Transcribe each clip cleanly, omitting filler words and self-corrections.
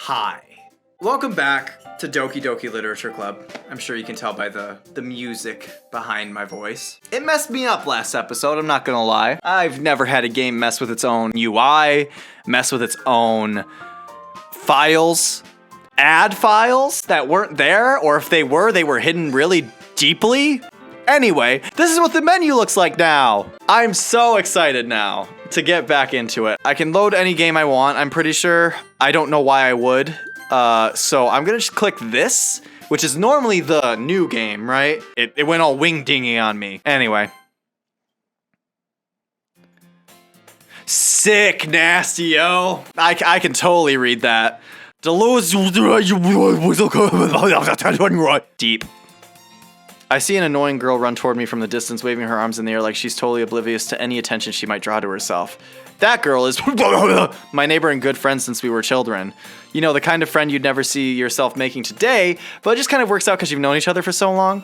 Hi. Welcome back to Doki Doki Literature Club. I'm sure you can tell by the music behind my voice. It messed me up last episode, I'm not gonna lie. I've never had a game mess with its own UI, mess with its own files, add files that weren't there, or if they were hidden really deeply. Anyway, this is what the menu looks like now. I'm so excited now to get back into it. I can load any game I want, I'm pretty sure. I don't know why I would. So I'm gonna just click this, which is normally the new game, right? It went all wing-dingy on me. Anyway. Sick, nasty, yo. I can totally read that. Deep. I see an annoying girl run toward me from the distance, waving her arms in the air like she's totally oblivious to any attention she might draw to herself. That girl is my neighbor and good friend since we were children. You know, the kind of friend you'd never see yourself making today, but it just kind of works out because you've known each other for so long.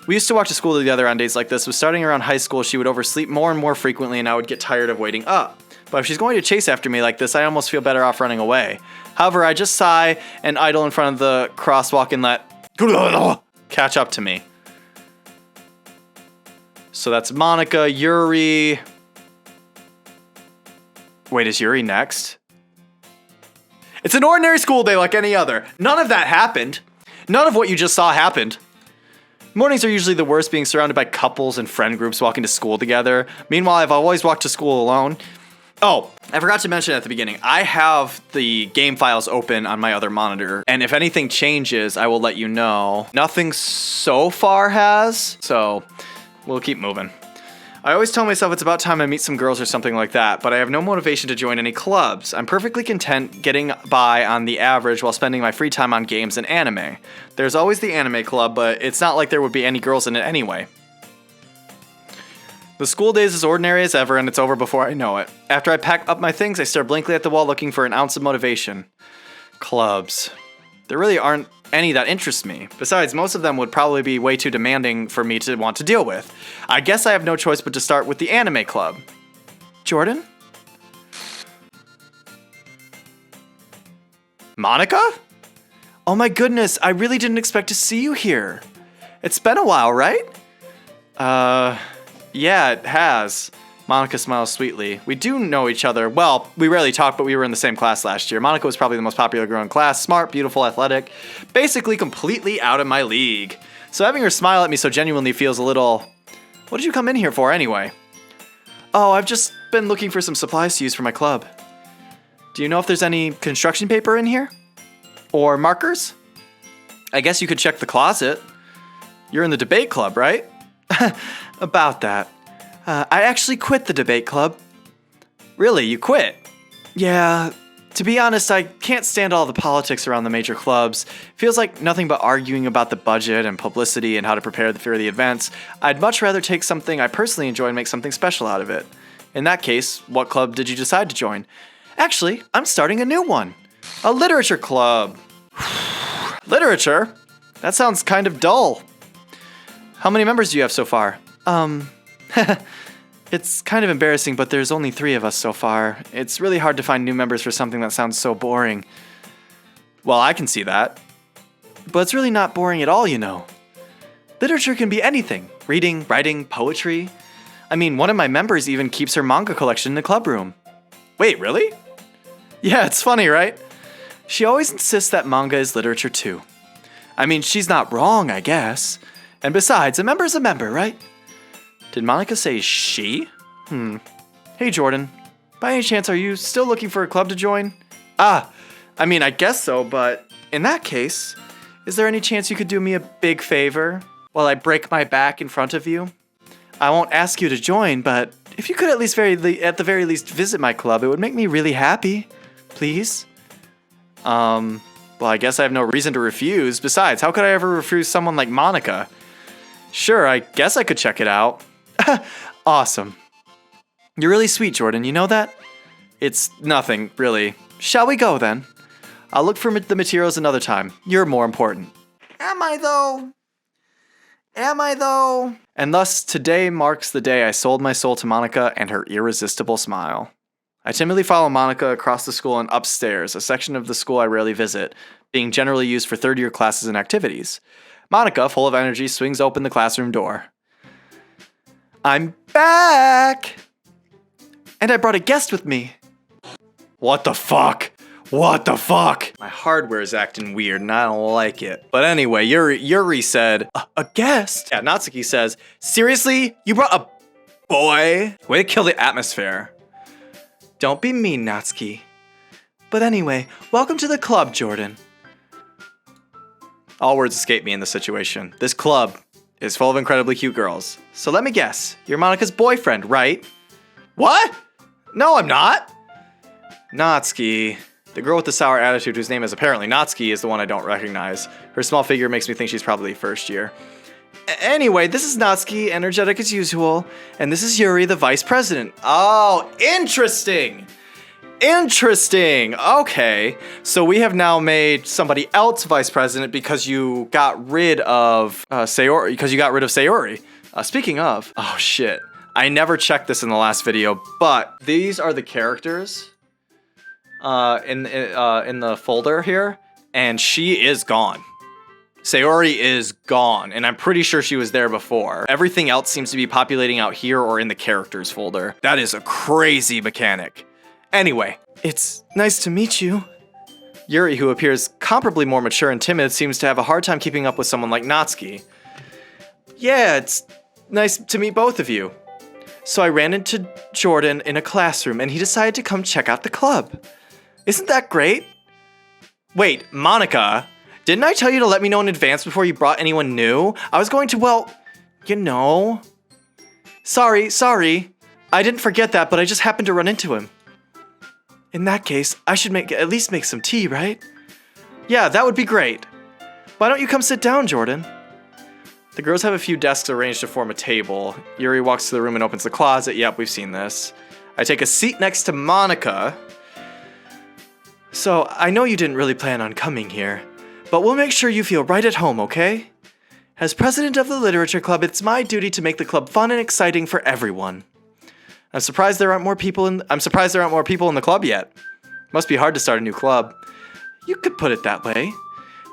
We used to walk to school together on days like this, but starting around high school, she would oversleep more and more frequently, and I would get tired of waiting up. But if she's going to chase after me like this, I almost feel better off running away. However, I just sigh and idle in front of the crosswalk and let catch up to me. So that's Monica, Yuri. Wait, is Yuri next? It's an ordinary school day like any other. None of that happened. None of what you just saw happened. Mornings are usually the worst, being surrounded by couples and friend groups walking to school together. Meanwhile, I've always walked to school alone. Oh, I forgot to mention at the beginning, I have the game files open on my other monitor, and if anything changes, I will let you know. Nothing so far has, so we'll keep moving. I always tell myself it's about time I meet some girls or something like that, but I have no motivation to join any clubs. I'm perfectly content getting by on the average while spending my free time on games and anime. There's always the anime club, but it's not like there would be any girls in it anyway. The school day is as ordinary as ever, and it's over before I know it. After I pack up my things, I stare blankly at the wall looking for an ounce of motivation. Clubs. There really aren't any that interest me. Besides, most of them would probably be way too demanding for me to want to deal with. I guess I have no choice but to start with the anime club. Jordan? Monica? Oh my goodness, I really didn't expect to see you here. It's been a while, right? Yeah, it has. Monica smiles sweetly. We do know each other. Well, we rarely talk, but we were in the same class last year. Monica was probably the most popular girl in class. Smart, beautiful, athletic. Basically completely out of my league. So having her smile at me so genuinely feels a little... What did you come in here for anyway? Oh, I've just been looking for some supplies to use for my club. Do you know if there's any construction paper in here? Or markers? I guess you could check the closet. You're in the debate club, right? About that. I actually quit the debate club. Really, you quit? Yeah, to be honest, I can't stand all the politics around the major clubs. Feels like nothing but arguing about the budget and publicity and how to prepare for the events. I'd much rather take something I personally enjoy and make something special out of it. In that case, what club did you decide to join? Actually, I'm starting a new one. A literature club. Literature? That sounds kind of dull. How many members do you have so far? It's kind of embarrassing, but there's only 3 of us so far. It's really hard to find new members for something that sounds so boring. Well, I can see that. But it's really not boring at all, you know. Literature can be anything. Reading, writing, poetry. I mean, one of my members even keeps her manga collection in the club room. Wait, really? Yeah, it's funny, right? She always insists that manga is literature too. I mean, she's not wrong, I guess. And besides, a member's a member, right? Did Monica say she? Hey, Jordan. By any chance, are you still looking for a club to join? I mean, I guess so, but in that case, is there any chance you could do me a big favor while I break my back in front of you? I won't ask you to join, but if you could at the very least visit my club, it would make me really happy. Please? Well, I guess I have no reason to refuse. Besides, how could I ever refuse someone like Monica? Sure, I guess I could check it out. Awesome. You're really sweet, Jordan, you know that? It's nothing, really. Shall we go, then? I'll look for the materials another time. You're more important. Am I, though? And thus, today marks the day I sold my soul to Monica and her irresistible smile. I timidly follow Monica across the school and upstairs, a section of the school I rarely visit, being generally used for third-year classes and activities. Monica, full of energy, swings open the classroom door. I'm back! And I brought a guest with me. What the fuck? What the fuck? My hardware is acting weird and I don't like it. But anyway, Yuri said, a guest? Yeah, Natsuki says, seriously? You brought a boy? Way to kill the atmosphere. Don't be mean, Natsuki. But anyway, welcome to the club, Jordan. All words escape me in this situation. This club is full of incredibly cute girls. So let me guess, you're Monica's boyfriend, right? What? No, I'm not. Natsuki. The girl with the sour attitude whose name is apparently Natsuki is the one I don't recognize. Her small figure makes me think she's probably first year. Anyway, this is Natsuki, energetic as usual, and this is Yuri, the vice president. Oh, interesting! Interesting! Okay, so we have now made somebody else vice president because you got rid of Sayori. Speaking of, oh shit, I never checked this in the last video, but these are the characters in the folder here, and she is gone. Sayori is gone, and I'm pretty sure she was there before. Everything else seems to be populating out here or in the characters folder. That is a crazy mechanic. Anyway, it's nice to meet you. Yuri, who appears comparably more mature and timid, seems to have a hard time keeping up with someone like Natsuki. Yeah, it's nice to meet both of you. So I ran into Jordan in a classroom, and he decided to come check out the club. Isn't that great? Wait, Monica, didn't I tell you to let me know in advance before you brought anyone new? I was going to, well, you know. Sorry. I didn't forget that, but I just happened to run into him. In that case, I should at least make some tea, right? Yeah, that would be great. Why don't you come sit down, Jordan? The girls have a few desks arranged to form a table. Yuri walks to the room and opens the closet. Yep, we've seen this. I take a seat next to Monica. So, I know you didn't really plan on coming here, but we'll make sure you feel right at home, okay? As president of the Literature Club, it's my duty to make the club fun and exciting for everyone. I'm surprised there aren't more people in the club yet. Must be hard to start a new club. You could put it that way.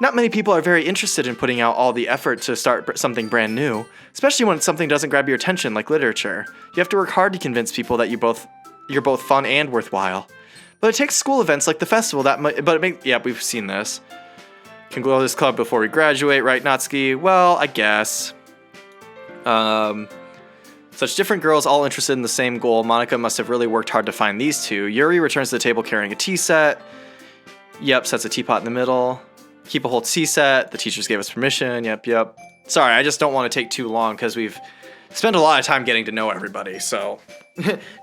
Not many people are very interested in putting out all the effort to start something brand new, especially when something doesn't grab your attention like literature. You have to work hard to convince people that you're both fun and worthwhile. But it takes school events like the festival yeah, we've seen this. Can go to this club before we graduate, right, Natsuki? Well, I guess. Such different girls all interested in the same goal. Monica must have really worked hard to find these two. Yuri returns to the table carrying a tea set. Yep, sets a teapot in the middle. Keep a whole tea set. The teachers gave us permission. Yep. Sorry, I just don't want to take too long because we've spent a lot of time getting to know everybody, so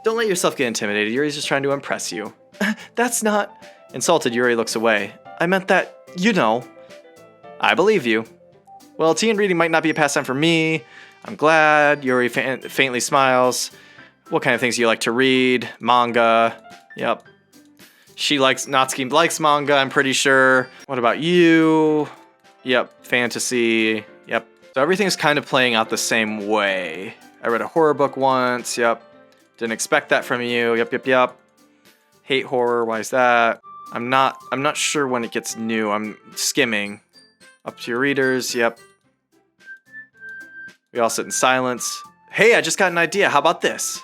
don't let yourself get intimidated. Yuri's just trying to impress you. That's not... Insulted, Yuri looks away. I meant that, you know. I believe you. Well, tea and reading might not be a pastime for me. I'm glad. Yuri faintly smiles. What kind of things do you like to read? Manga. Yep. Natsuki likes manga, I'm pretty sure. What about you? Yep, fantasy. Yep. So everything's kind of playing out the same way. I read a horror book once. Yep. Didn't expect that from you. Yep. Hate horror. Why is that? I'm not sure when it gets new. I'm skimming. Up to your readers. Yep. We all sit in silence. Hey, I just got an idea. How about this?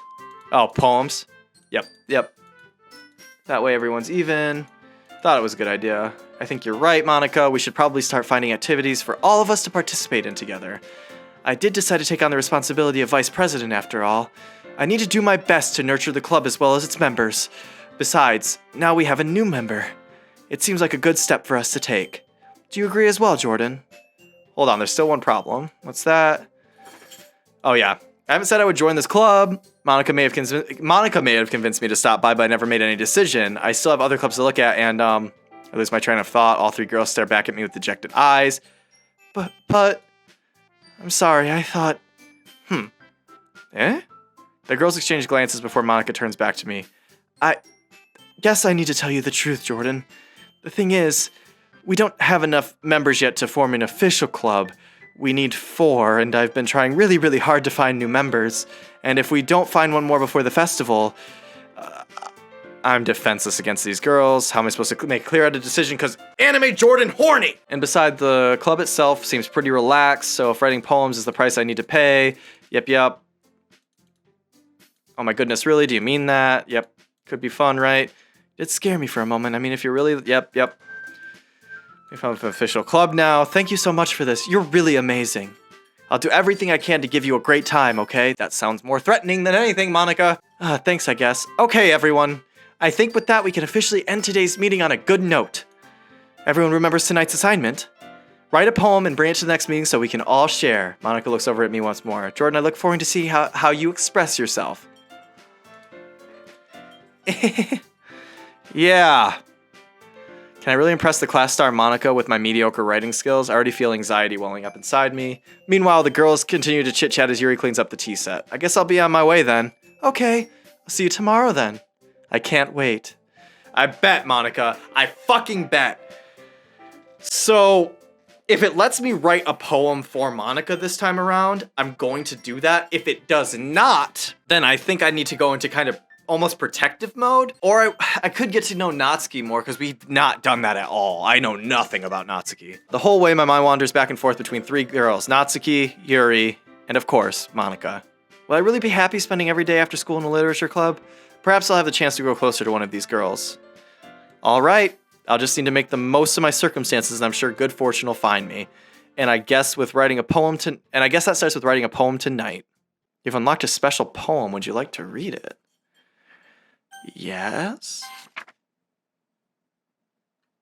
Oh, poems. Yep. That way everyone's even. Thought it was a good idea. I think you're right, Monica. We should probably start finding activities for all of us to participate in together. I did decide to take on the responsibility of vice president after all. I need to do my best to nurture the club as well as its members. Besides, now we have a new member. It seems like a good step for us to take. Do you agree as well, Jordan? Hold on, there's still one problem. What's that? Oh yeah, I haven't said I would join this club. Monica may have convinced me to stop by, but I never made any decision. I still have other clubs to look at, and I lose my train of thought. All three girls stare back at me with dejected eyes. But, I'm sorry, I thought, Eh? The girls exchange glances before Monica turns back to me. I guess I need to tell you the truth, Jordan. The thing is, we don't have enough members yet to form an official club. We need 4, and I've been trying really, really hard to find new members. And if we don't find one more before the festival, I'm defenseless against these girls. How am I supposed to make a clear-headed decision? Because anime Jordan horny! And beside, the club itself seems pretty relaxed, so if writing poems is the price I need to pay, yep. Oh my goodness, really? Do you mean that? Yep. Could be fun, right? It scared me for a moment. I mean, if you're really... Yep. We found an official club now. Thank you so much for this. You're really amazing. I'll do everything I can to give you a great time, okay? That sounds more threatening than anything, Monica. Thanks, I guess. Okay, everyone. I think with that, we can officially end today's meeting on a good note. Everyone remembers tonight's assignment? Write a poem and bring it to the next meeting so we can all share. Monica looks over at me once more. Jordan, I look forward to see how you express yourself. Yeah. Can I really impress the class star Monica with my mediocre writing skills? I already feel anxiety welling up inside me. Meanwhile, the girls continue to chit-chat as Yuri cleans up the tea set. I guess I'll be on my way then. Okay, I'll see you tomorrow then. I can't wait. I bet, Monica. I fucking bet. So, if it lets me write a poem for Monica this time around, I'm going to do that. If it does not, then I think I need to go into kind of almost protective mode. Or I could get to know Natsuki more, because we've not done that at all. I know nothing about Natsuki. The whole way my mind wanders back and forth between three girls. Natsuki, Yuri, and of course, Monica. Will I really be happy spending every day after school in a literature club? Perhaps I'll have the chance to grow closer to one of these girls. All right, I'll just need to make the most of my circumstances, and I'm sure good fortune will find me. And I guess that starts with writing a poem tonight. You've unlocked a special poem. Would you like to read it? Yes.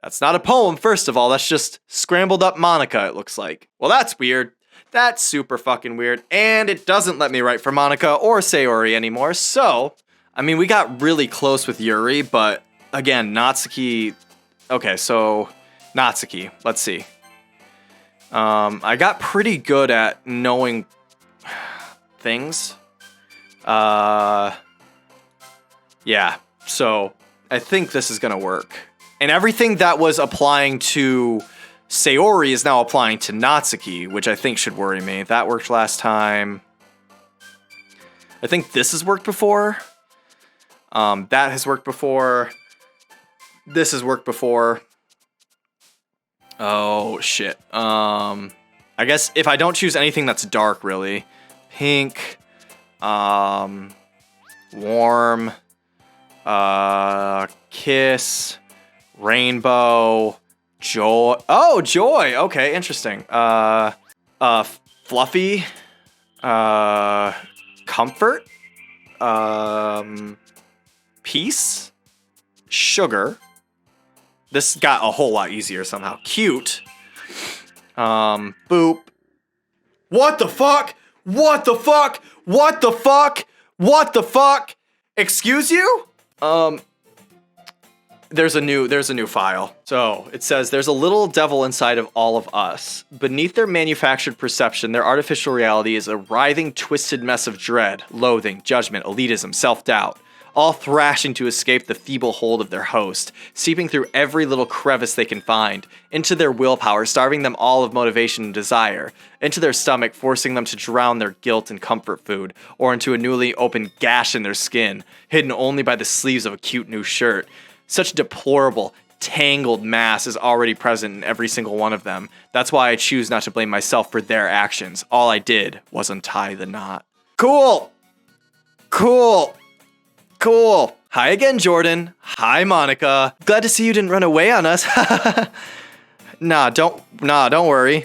That's not a poem, first of all. That's just scrambled up Monica, it looks like. Well, that's weird. That's super fucking weird. And it doesn't let me write for Monica or Sayori anymore, so... I mean, we got really close with Yuri, but again, Natsuki... Okay, so Natsuki, let's see. I got pretty good at knowing things. Yeah, so I think this is gonna work. And everything that was applying to Sayori is now applying to Natsuki, which I think should worry me. That worked last time. I think this has worked before. That has worked before. This has worked before. Oh, shit. I guess if I don't choose anything that's dark, really. Pink. Warm. Kiss. Rainbow. Joy. Oh, joy. Okay, interesting. Fluffy. Comfort. Peace. Sugar. This got a whole lot easier somehow. Cute. Boop. What the fuck? What the fuck? What the fuck? What the fuck? Excuse you? There's a new file. So it says there's a little devil inside of all of us. Beneath their manufactured perception, their artificial reality is a writhing, twisted mess of dread, loathing, judgment, elitism, self-doubt, all thrashing to escape the feeble hold of their host, seeping through every little crevice they can find, into their willpower, starving them all of motivation and desire, into their stomach, forcing them to drown their guilt in comfort food, or into a newly opened gash in their skin, hidden only by the sleeves of a cute new shirt. Such deplorable, tangled mass is already present in every single one of them. That's why I choose not to blame myself for their actions. All I did was untie the knot. Cool! Cool! Cool. Hi again, Jordan. Hi, Monica. Glad to see you didn't run away on us. Nah, don't worry.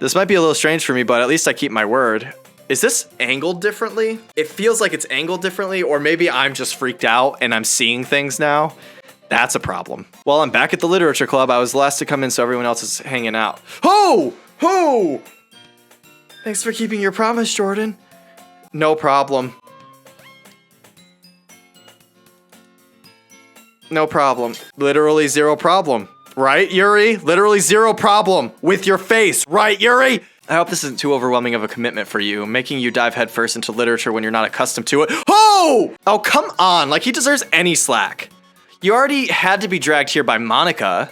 This might be a little strange for me, but at least I keep my word. Is this angled differently? It feels like it's angled differently, or maybe I'm just freaked out and I'm seeing things now. That's a problem. Well, I'm back at the literature club. I was the last to come in, so everyone else is hanging out. Ho! Ho! Thanks for keeping your promise, Jordan. No problem. No problem. Literally zero problem. Right, Yuri? Literally zero problem with your face. Right, Yuri? I hope this isn't too overwhelming of a commitment for you, making you dive headfirst into literature when you're not accustomed to it. Oh! Oh, come on. Like, he deserves any slack. You already had to be dragged here by Monica.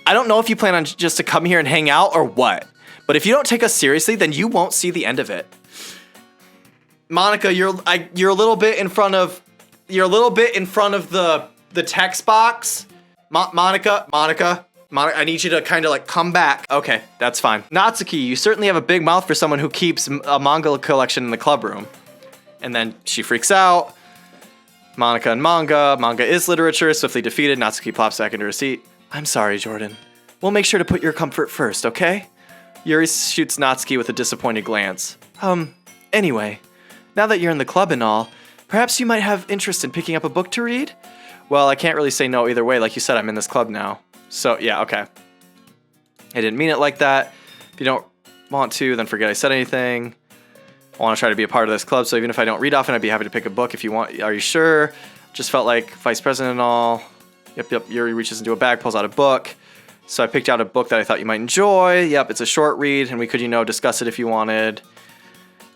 I don't know if you plan on just to come here and hang out or what, but if you don't take us seriously, then you won't see the end of it. Monica, you're a little bit in front of the the text box. Monica, I need you to kind of like come back. Okay, that's fine. Natsuki, you certainly have a big mouth for someone who keeps a manga collection in the club room. And then she freaks out. Monica and manga. Manga is literature. Swiftly defeated. Natsuki plops back into her seat. I'm sorry, Jordan. We'll make sure to put your comfort first, okay? Yuri shoots Natsuki with a disappointed glance. Anyway, now that you're in the club and all, perhaps you might have interest in picking up a book to read? Well, I can't really say no either way. Like you said, I'm in this club now. So, yeah, okay. I didn't mean it like that. If you don't want to, then forget I said anything. I want to try to be a part of this club, so even if I don't read often, I'd be happy to pick a book if you want. Are you sure? Just felt like vice president and all. Yep. Yuri reaches into a bag, pulls out a book. So I picked out a book that I thought you might enjoy. Yep, it's a short read, and we could, discuss it if you wanted.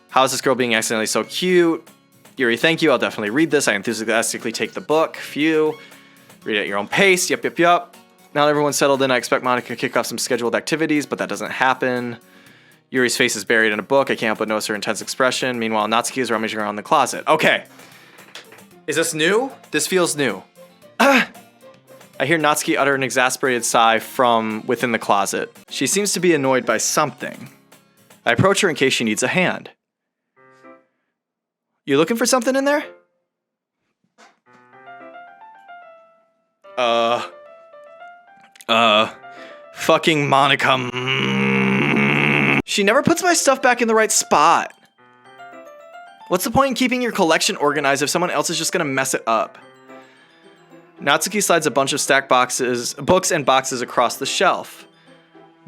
How is this girl being accidentally so cute? Yuri, thank you. I'll definitely read this. I enthusiastically take the book. Phew. Read it at your own pace. Yep. Now that everyone's settled in, I expect Monica to kick off some scheduled activities, but that doesn't happen. Yuri's face is buried in a book. I can't help but notice her intense expression. Meanwhile, Natsuki is rummaging around the closet. Okay. Is this new? This feels new. I hear Natsuki utter an exasperated sigh from within the closet. She seems to be annoyed by something. I approach her in case she needs a hand. You looking for something in there? Fucking Monica. She never puts my stuff back in the right spot. What's the point in keeping your collection organized if someone else is just gonna mess it up? Natsuki slides a bunch of stacked books and boxes across the shelf.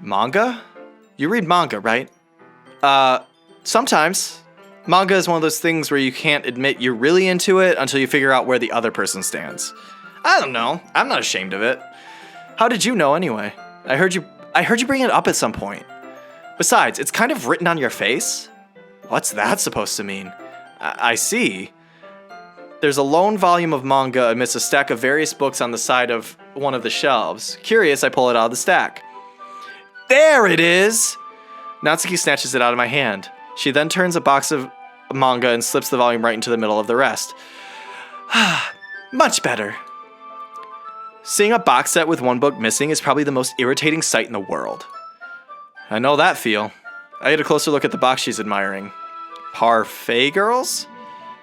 Manga? You read manga, right? Sometimes. Manga is one of those things where you can't admit you're really into it until you figure out where the other person stands. I don't know. I'm not ashamed of it. How did you know anyway? I heard you bring it up at some point. Besides, it's kind of written on your face. What's that supposed to mean? I see. There's a lone volume of manga amidst a stack of various books on the side of one of the shelves. Curious, I pull it out of the stack. There it is! Natsuki snatches it out of my hand. She then turns a box of manga and slips the volume right into the middle of the rest. Much better. Seeing a box set with one book missing is probably the most irritating sight in the world. I know that feel. I get a closer look at the box she's admiring. Parfait Girls?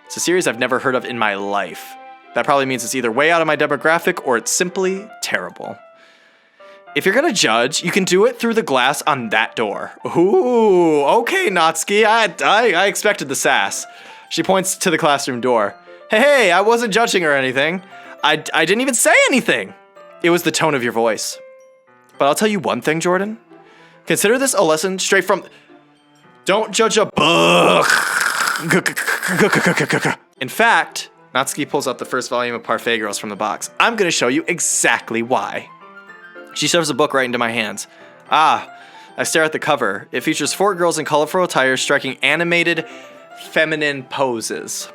It's a series I've never heard of in my life. That probably means it's either way out of my demographic or it's simply terrible. If you're gonna judge, you can do it through the glass on that door. Ooh, okay, Natsuki, I expected the sass. She points to the classroom door. Hey, I wasn't judging or anything. I didn't even say anything. It was the tone of your voice. But I'll tell you one thing, Jordan. Consider this a lesson straight from... Don't judge a book. In fact, Natsuki pulls out the first volume of Parfait Girls from the box. I'm going to show you exactly why. She shoves a book right into my hands. I stare at the cover. It features 4 girls in colorful attire striking animated, feminine poses.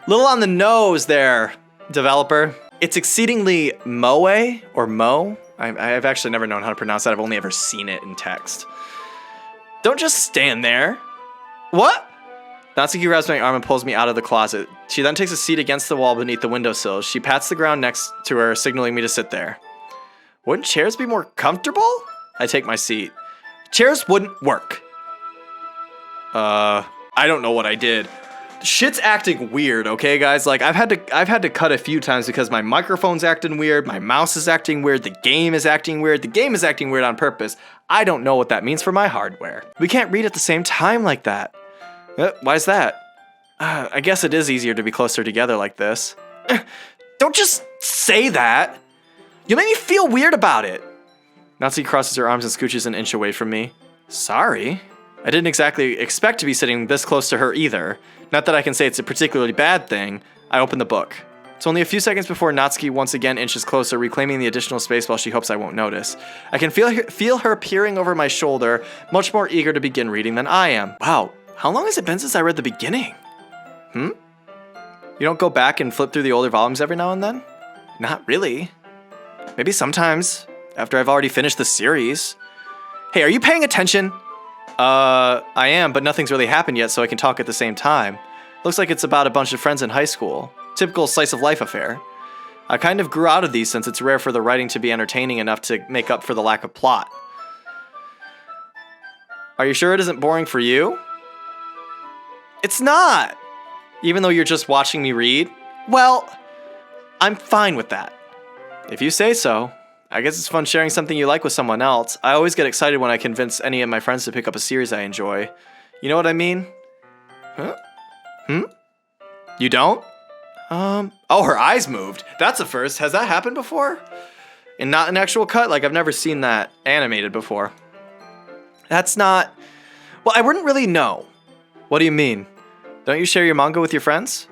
Little on the nose there, developer. It's exceedingly moe, or mo. I've actually never known how to pronounce that. I've only ever seen it in text. Don't just stand there. What? Natsuki grabs my arm and pulls me out of the closet. She then takes a seat against the wall beneath the windowsill. She pats the ground next to her, signaling me to sit there. Wouldn't chairs be more comfortable? I take my seat. Chairs wouldn't work. I don't know what I did. Shit's acting weird, okay, guys? Like, I've had to cut a few times because my microphone's acting weird, my mouse is acting weird, the game is acting weird, the game is acting weird on purpose. I don't know what that means for my hardware. We can't read at the same time like that. Why is that? I guess it is easier to be closer together like this. Don't just say that. You make me feel weird about it. Natsuki crosses her arms and scooches an inch away from me. Sorry. I didn't exactly expect to be sitting this close to her either. Not that I can say it's a particularly bad thing. I open the book. It's only a few seconds before Natsuki once again inches closer, reclaiming the additional space while she hopes I won't notice. I can feel her peering over my shoulder, much more eager to begin reading than I am. Wow, how long has it been since I read the beginning? You don't go back and flip through the older volumes every now and then? Not really. Maybe sometimes, after I've already finished the series. Hey, are you paying attention? I am, but nothing's really happened yet, so I can talk at the same time. Looks like it's about a bunch of friends in high school. typical slice of life affair. I kind of grew out of these since it's rare for the writing to be entertaining enough to make up for the lack of plot. Are you sure it isn't boring for you? It's not! Even though you're just watching me read? Well, I'm fine with that. If you say so. I guess it's fun sharing something you like with someone else. I always get excited when I convince any of my friends to pick up a series I enjoy. You know what I mean? Huh? You don't? Oh, her eyes moved. That's a first. Has that happened before? And not an actual cut? Like, I've never seen that animated before. That's not... Well, I wouldn't really know. What do you mean? Don't you share your manga with your friends?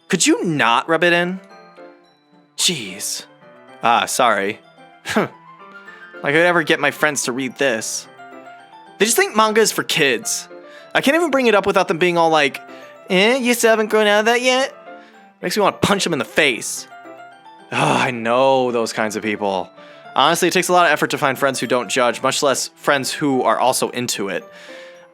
Could you not rub it in? Jeez. Ah, sorry. Like I'd ever get my friends to read this. They just think manga is for kids. I can't even bring it up without them being all like, you still haven't grown out of that yet? Makes me want to punch them in the face. Oh, I know those kinds of people. Honestly, it takes a lot of effort to find friends who don't judge, much less friends who are also into it.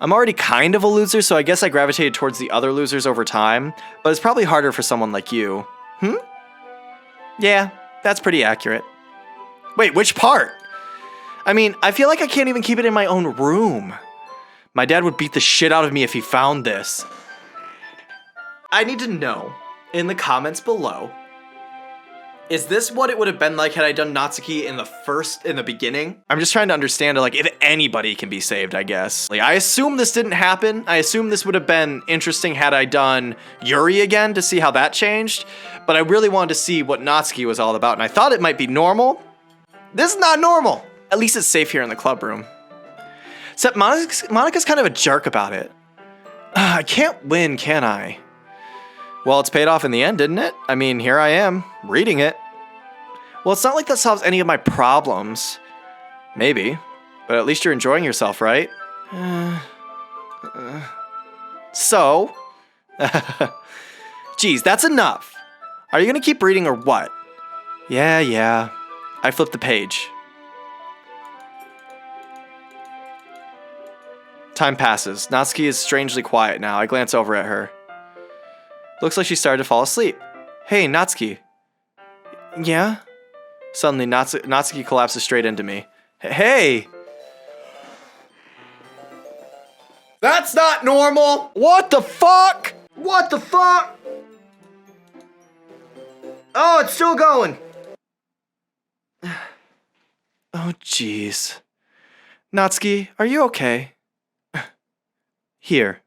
I'm already kind of a loser, so I guess I gravitated towards the other losers over time, but it's probably harder for someone like you. Yeah, that's pretty accurate. Wait, which part? I mean, I feel like I can't even keep it in my own room. My dad would beat the shit out of me if he found this. I need to know, in the comments below, is this what it would have been like had I done Natsuki in the beginning? I'm just trying to understand, like, if anybody can be saved, I guess. Like, I assume this didn't happen. I assume this would have been interesting had I done Yuri again to see how that changed. But I really wanted to see what Natsuki was all about, and I thought it might be normal. This is not normal. At least it's safe here in the club room. Except Monica's kind of a jerk about it. I can't win, can I? Well, it's paid off in the end, didn't it? I mean, here I am, reading it. Well, it's not like that solves any of my problems. Maybe. But at least you're enjoying yourself, right? So? Geez, that's enough. Are you gonna keep reading or what? Yeah. I flipped the page. Time passes. Natsuki is strangely quiet now. I glance over at her. Looks like she started to fall asleep. Hey, Natsuki. Yeah? Suddenly, Natsuki collapses straight into me. Hey! That's not normal! What the fuck? What the fuck? Oh, it's still going! Oh, jeez. Natsuki, are you okay? Here.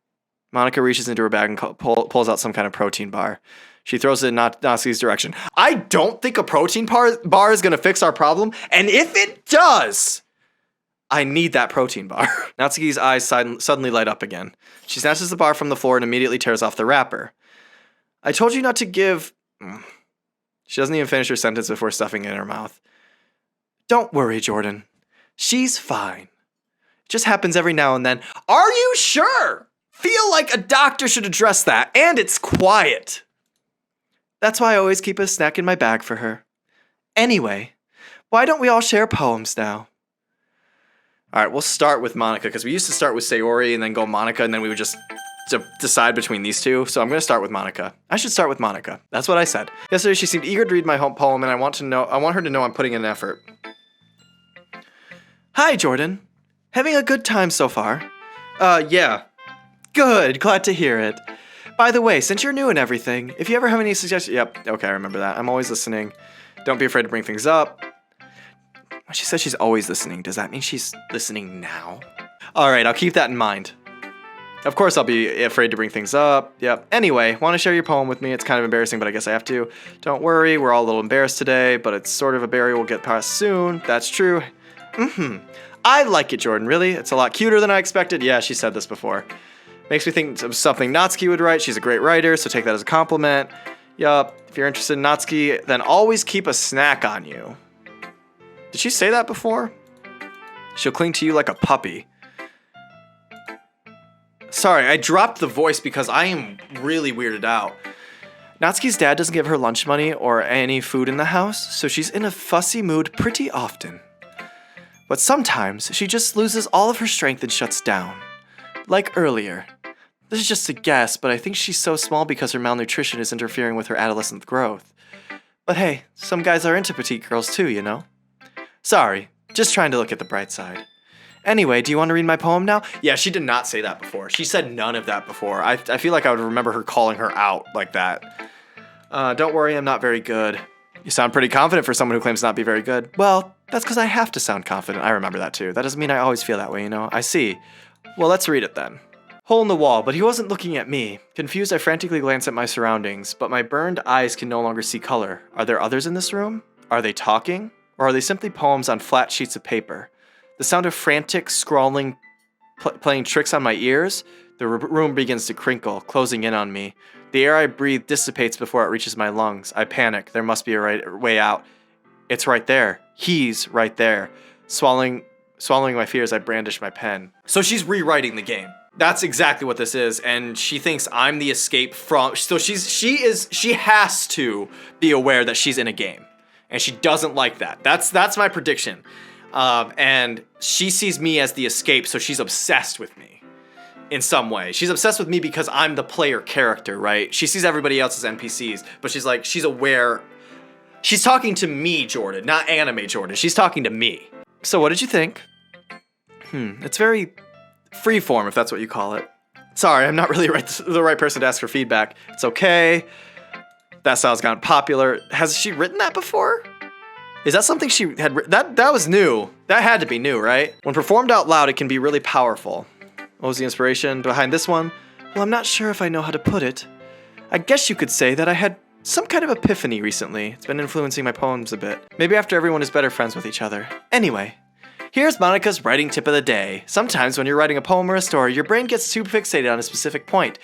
Monica reaches into her bag and pulls out some kind of protein bar. She throws it in Natsuki's direction. I don't think a protein bar is going to fix our problem, and if it does, I need that protein bar. Natsuki's eyes suddenly light up again. She snatches the bar from the floor and immediately tears off the wrapper. I told you not to give... She doesn't even finish her sentence before stuffing it in her mouth. Don't worry, Jordan. She's fine. It just happens every now and then. Are you sure? Feel like a doctor should address that, and it's quiet. That's why I always keep a snack in my bag for her. Anyway, why don't we all share poems now? All right, we'll start with Monica, because we used to start with Sayori and then go Monica, and then we would just decide between these two. So I'm going to start with Monica. I should start with Monica. That's what I said. Yesterday, she seemed eager to read my home poem, and I want her to know I'm putting in an effort. Hi, Jordan. Having a good time so far? Yeah. Good, glad to hear it. By the way, since you're new and everything, if you ever have any suggestions... Yep, okay, I remember that. I'm always listening. Don't be afraid to bring things up. She says she's always listening. Does that mean she's listening now? Alright, I'll keep that in mind. Of course I'll be afraid to bring things up. Yep. Anyway, want to share your poem with me? It's kind of embarrassing, but I guess I have to. Don't worry, we're all a little embarrassed today, but it's sort of a barrier we'll get past soon. That's true. I like it, Jordan, really. It's a lot cuter than I expected. Yeah, she said this before. Makes me think of something Natsuki would write. She's a great writer, so take that as a compliment. Yup, if you're interested in Natsuki, then always keep a snack on you. Did she say that before? She'll cling to you like a puppy. Sorry, I dropped the voice because I am really weirded out. Natsuki's dad doesn't give her lunch money or any food in the house, so she's in a fussy mood pretty often. But sometimes she just loses all of her strength and shuts down. Like earlier. This is just a guess, but I think she's so small because her malnutrition is interfering with her adolescent growth. But hey, some guys are into petite girls too, you know? Sorry, just trying to look at the bright side. Anyway, do you want to read my poem now? Yeah, she did not say that before. She said none of that before. I feel like I would remember her calling her out like that. Don't worry, I'm not very good. You sound pretty confident for someone who claims not to be very good. Well, that's because I have to sound confident. I remember that too. That doesn't mean I always feel that way, you know? I see. Well, let's read it then. Hole in the wall, but he wasn't looking at me. Confused, I frantically glance at my surroundings, but my burned eyes can no longer see color. Are there others in this room? Are they talking? Or are they simply poems on flat sheets of paper? The sound of frantic scrawling playing tricks on my ears. The room begins to crinkle, closing in on me. The air I breathe dissipates before it reaches my lungs. I panic. There must be a way out. It's right there. He's right there. Swallowing my fears, I brandish my pen. So she's rewriting the game. That's exactly what this is, and she thinks I'm the escape from. So she has to be aware that she's in a game, and she doesn't like that. That's my prediction. And she sees me as the escape, so she's obsessed with me in some way. She's obsessed with me because I'm the player character, right? She sees everybody else as NPCs, but she's aware. She's talking to me, Jordan, not anime Jordan. She's talking to me. So what did you think? It's very freeform, if that's what you call it. Sorry, I'm not really the right person to ask for feedback. It's okay. That style's gotten popular. Has she written that before? Is that something she had that was new. That had to be new, right? When performed out loud, it can be really powerful. What was the inspiration behind this one? Well, I'm not sure if I know how to put it. I guess you could say that I had some kind of epiphany recently. It's been influencing my poems a bit. Maybe after everyone is better friends with each other. Anyway, here's Monica's writing tip of the day. Sometimes when you're writing a poem or a story, your brain gets too fixated on a specific point.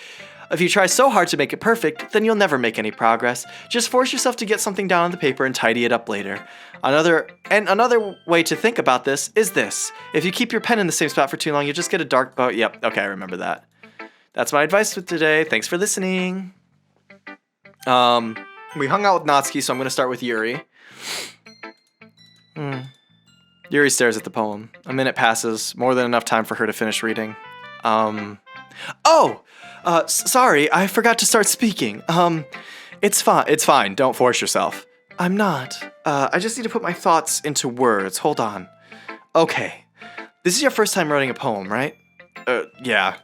If you try so hard to make it perfect, then you'll never make any progress. Just force yourself to get something down on the paper and tidy it up later. Another way to think about this is this. If you keep your pen in the same spot for too long, you'll just get a dark boat. Yep, okay, I remember that. That's my advice for today. Thanks for listening. We hung out with Natsuki, so I'm going to start with Yuri. Yuri stares at the poem. A minute passes, more than enough time for her to finish reading. Sorry, I forgot to start speaking. It's fine, don't force yourself. I'm not. I just need to put my thoughts into words, hold on. Okay, this is your first time writing a poem, right? Yeah.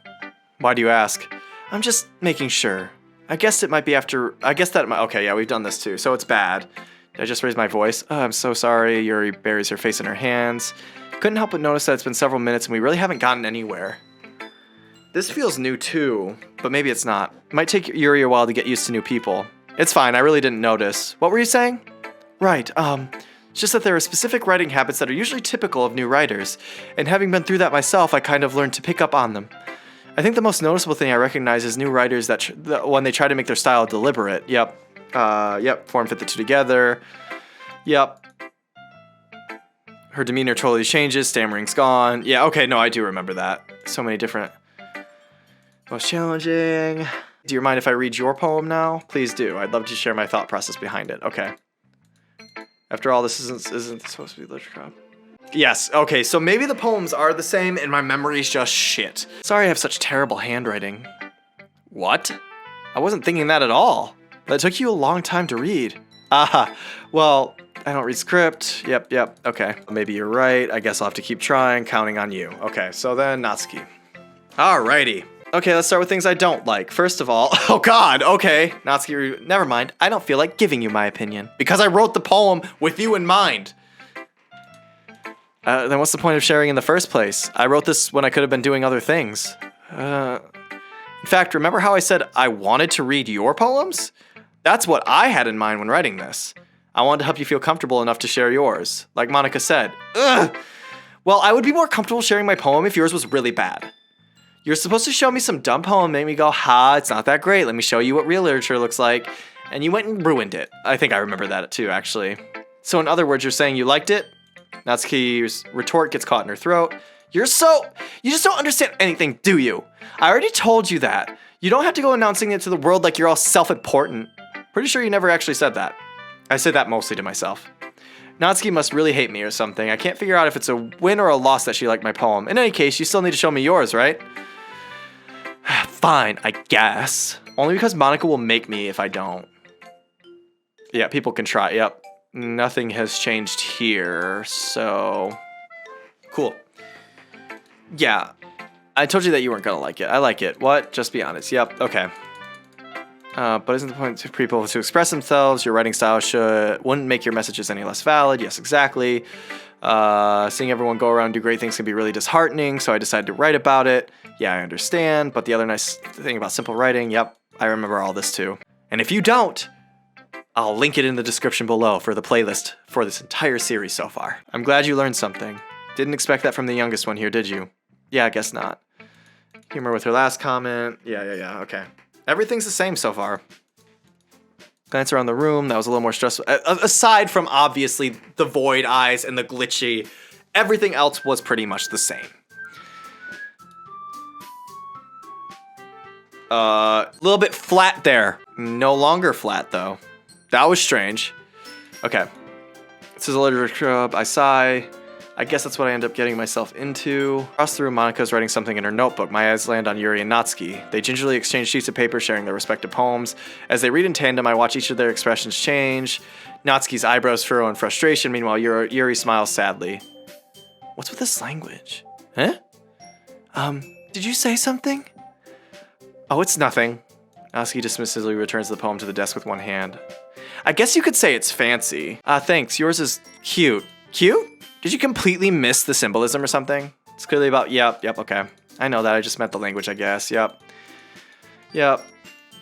Why do you ask? I'm just making sure. I guess we've done this too, so it's bad. Did I just raise my voice? I'm so sorry. Yuri buries her face in her hands. Couldn't help but notice that it's been several minutes and we really haven't gotten anywhere. This feels new too, but maybe it's not. It might take Yuri a while to get used to new people. It's fine, I really didn't notice. What were you saying? Right, it's just that there are specific writing habits that are usually typical of new writers, and having been through that myself, I kind of learned to pick up on them. I think the most noticeable thing I recognize is new writers that when they try to make their style deliberate. Form fit the two together. Yep. Her demeanor totally changes, stammering's gone. Yeah, okay, no, I do remember that. So many different... Most challenging. Do you mind if I read your poem now? Please do. I'd love to share my thought process behind it. Okay. After all, this isn't supposed to be literature club. Yes, okay, so maybe the poems are the same and my memory's just shit. Sorry I have such terrible handwriting. What? I wasn't thinking that at all. That took you a long time to read. Aha, well, I don't read script. Yep, okay. Maybe you're right. I guess I'll have to keep trying, counting on you. Okay, so then Natsuki. Alrighty. Okay, let's start with things I don't like. First of all, oh god, okay. Natsuki, never mind. I don't feel like giving you my opinion. Because I wrote the poem with you in mind. Then what's the point of sharing in the first place? I wrote this when I could have been doing other things. In fact, remember how I said I wanted to read your poems? That's what I had in mind when writing this. I wanted to help you feel comfortable enough to share yours. Like Monica said. Ugh! Well, I would be more comfortable sharing my poem if yours was really bad. You're supposed to show me some dumb poem and make me go, ha, it's not that great. Let me show you what real literature looks like. And you went and ruined it. I think I remember that too, actually. So in other words, you're saying you liked it? Natsuki's retort gets caught in her throat. You just don't understand anything, do you? I already told you that. You don't have to go announcing it to the world like you're all self-important. Pretty sure you never actually said that. I said that mostly to myself. Natsuki must really hate me or something. I can't figure out if it's a win or a loss that she liked my poem. In any case, you still need to show me yours, right? fine, I guess. Only because Monica will make me if I don't. Yeah, people can try. Yep. Nothing has changed here, so... Cool. Yeah. I told you that you weren't gonna like it. I like it. What? Just be honest. Yep. Okay. But isn't the point for people to express themselves? Your writing style wouldn't make your messages any less valid. Yes, exactly. Seeing everyone go around and do great things can be really disheartening, so I decided to write about it. Yeah, I understand, but the other nice thing about simple writing, yep, I remember all this too. And if you don't, I'll link it in the description below for the playlist for this entire series so far. I'm glad you learned something. Didn't expect that from the youngest one here, did you? Yeah, I guess not. Humor with her last comment. Yeah, okay. Everything's the same so far. Glance around the room, that was a little more stressful. Aside from, obviously, the void eyes and the glitchy, everything else was pretty much the same. A little bit flat there. No longer flat, though. That was strange. Okay. This is a literature club. I sigh. I guess that's what I end up getting myself into. Across the room, Monica's writing something in her notebook. My eyes land on Yuri and Natsuki. They gingerly exchange sheets of paper, sharing their respective poems. As they read in tandem, I watch each of their expressions change. Natsuki's eyebrows furrow in frustration. Meanwhile, Yuri smiles sadly. What's with this language? Huh? Did you say something? Oh, it's nothing. Natsuki dismissively returns the poem to the desk with one hand. I guess you could say it's fancy. Thanks. Yours is cute. Cute? Did you completely miss the symbolism or something? It's clearly about, yep, okay. I know that, I just meant the language, I guess, yep. I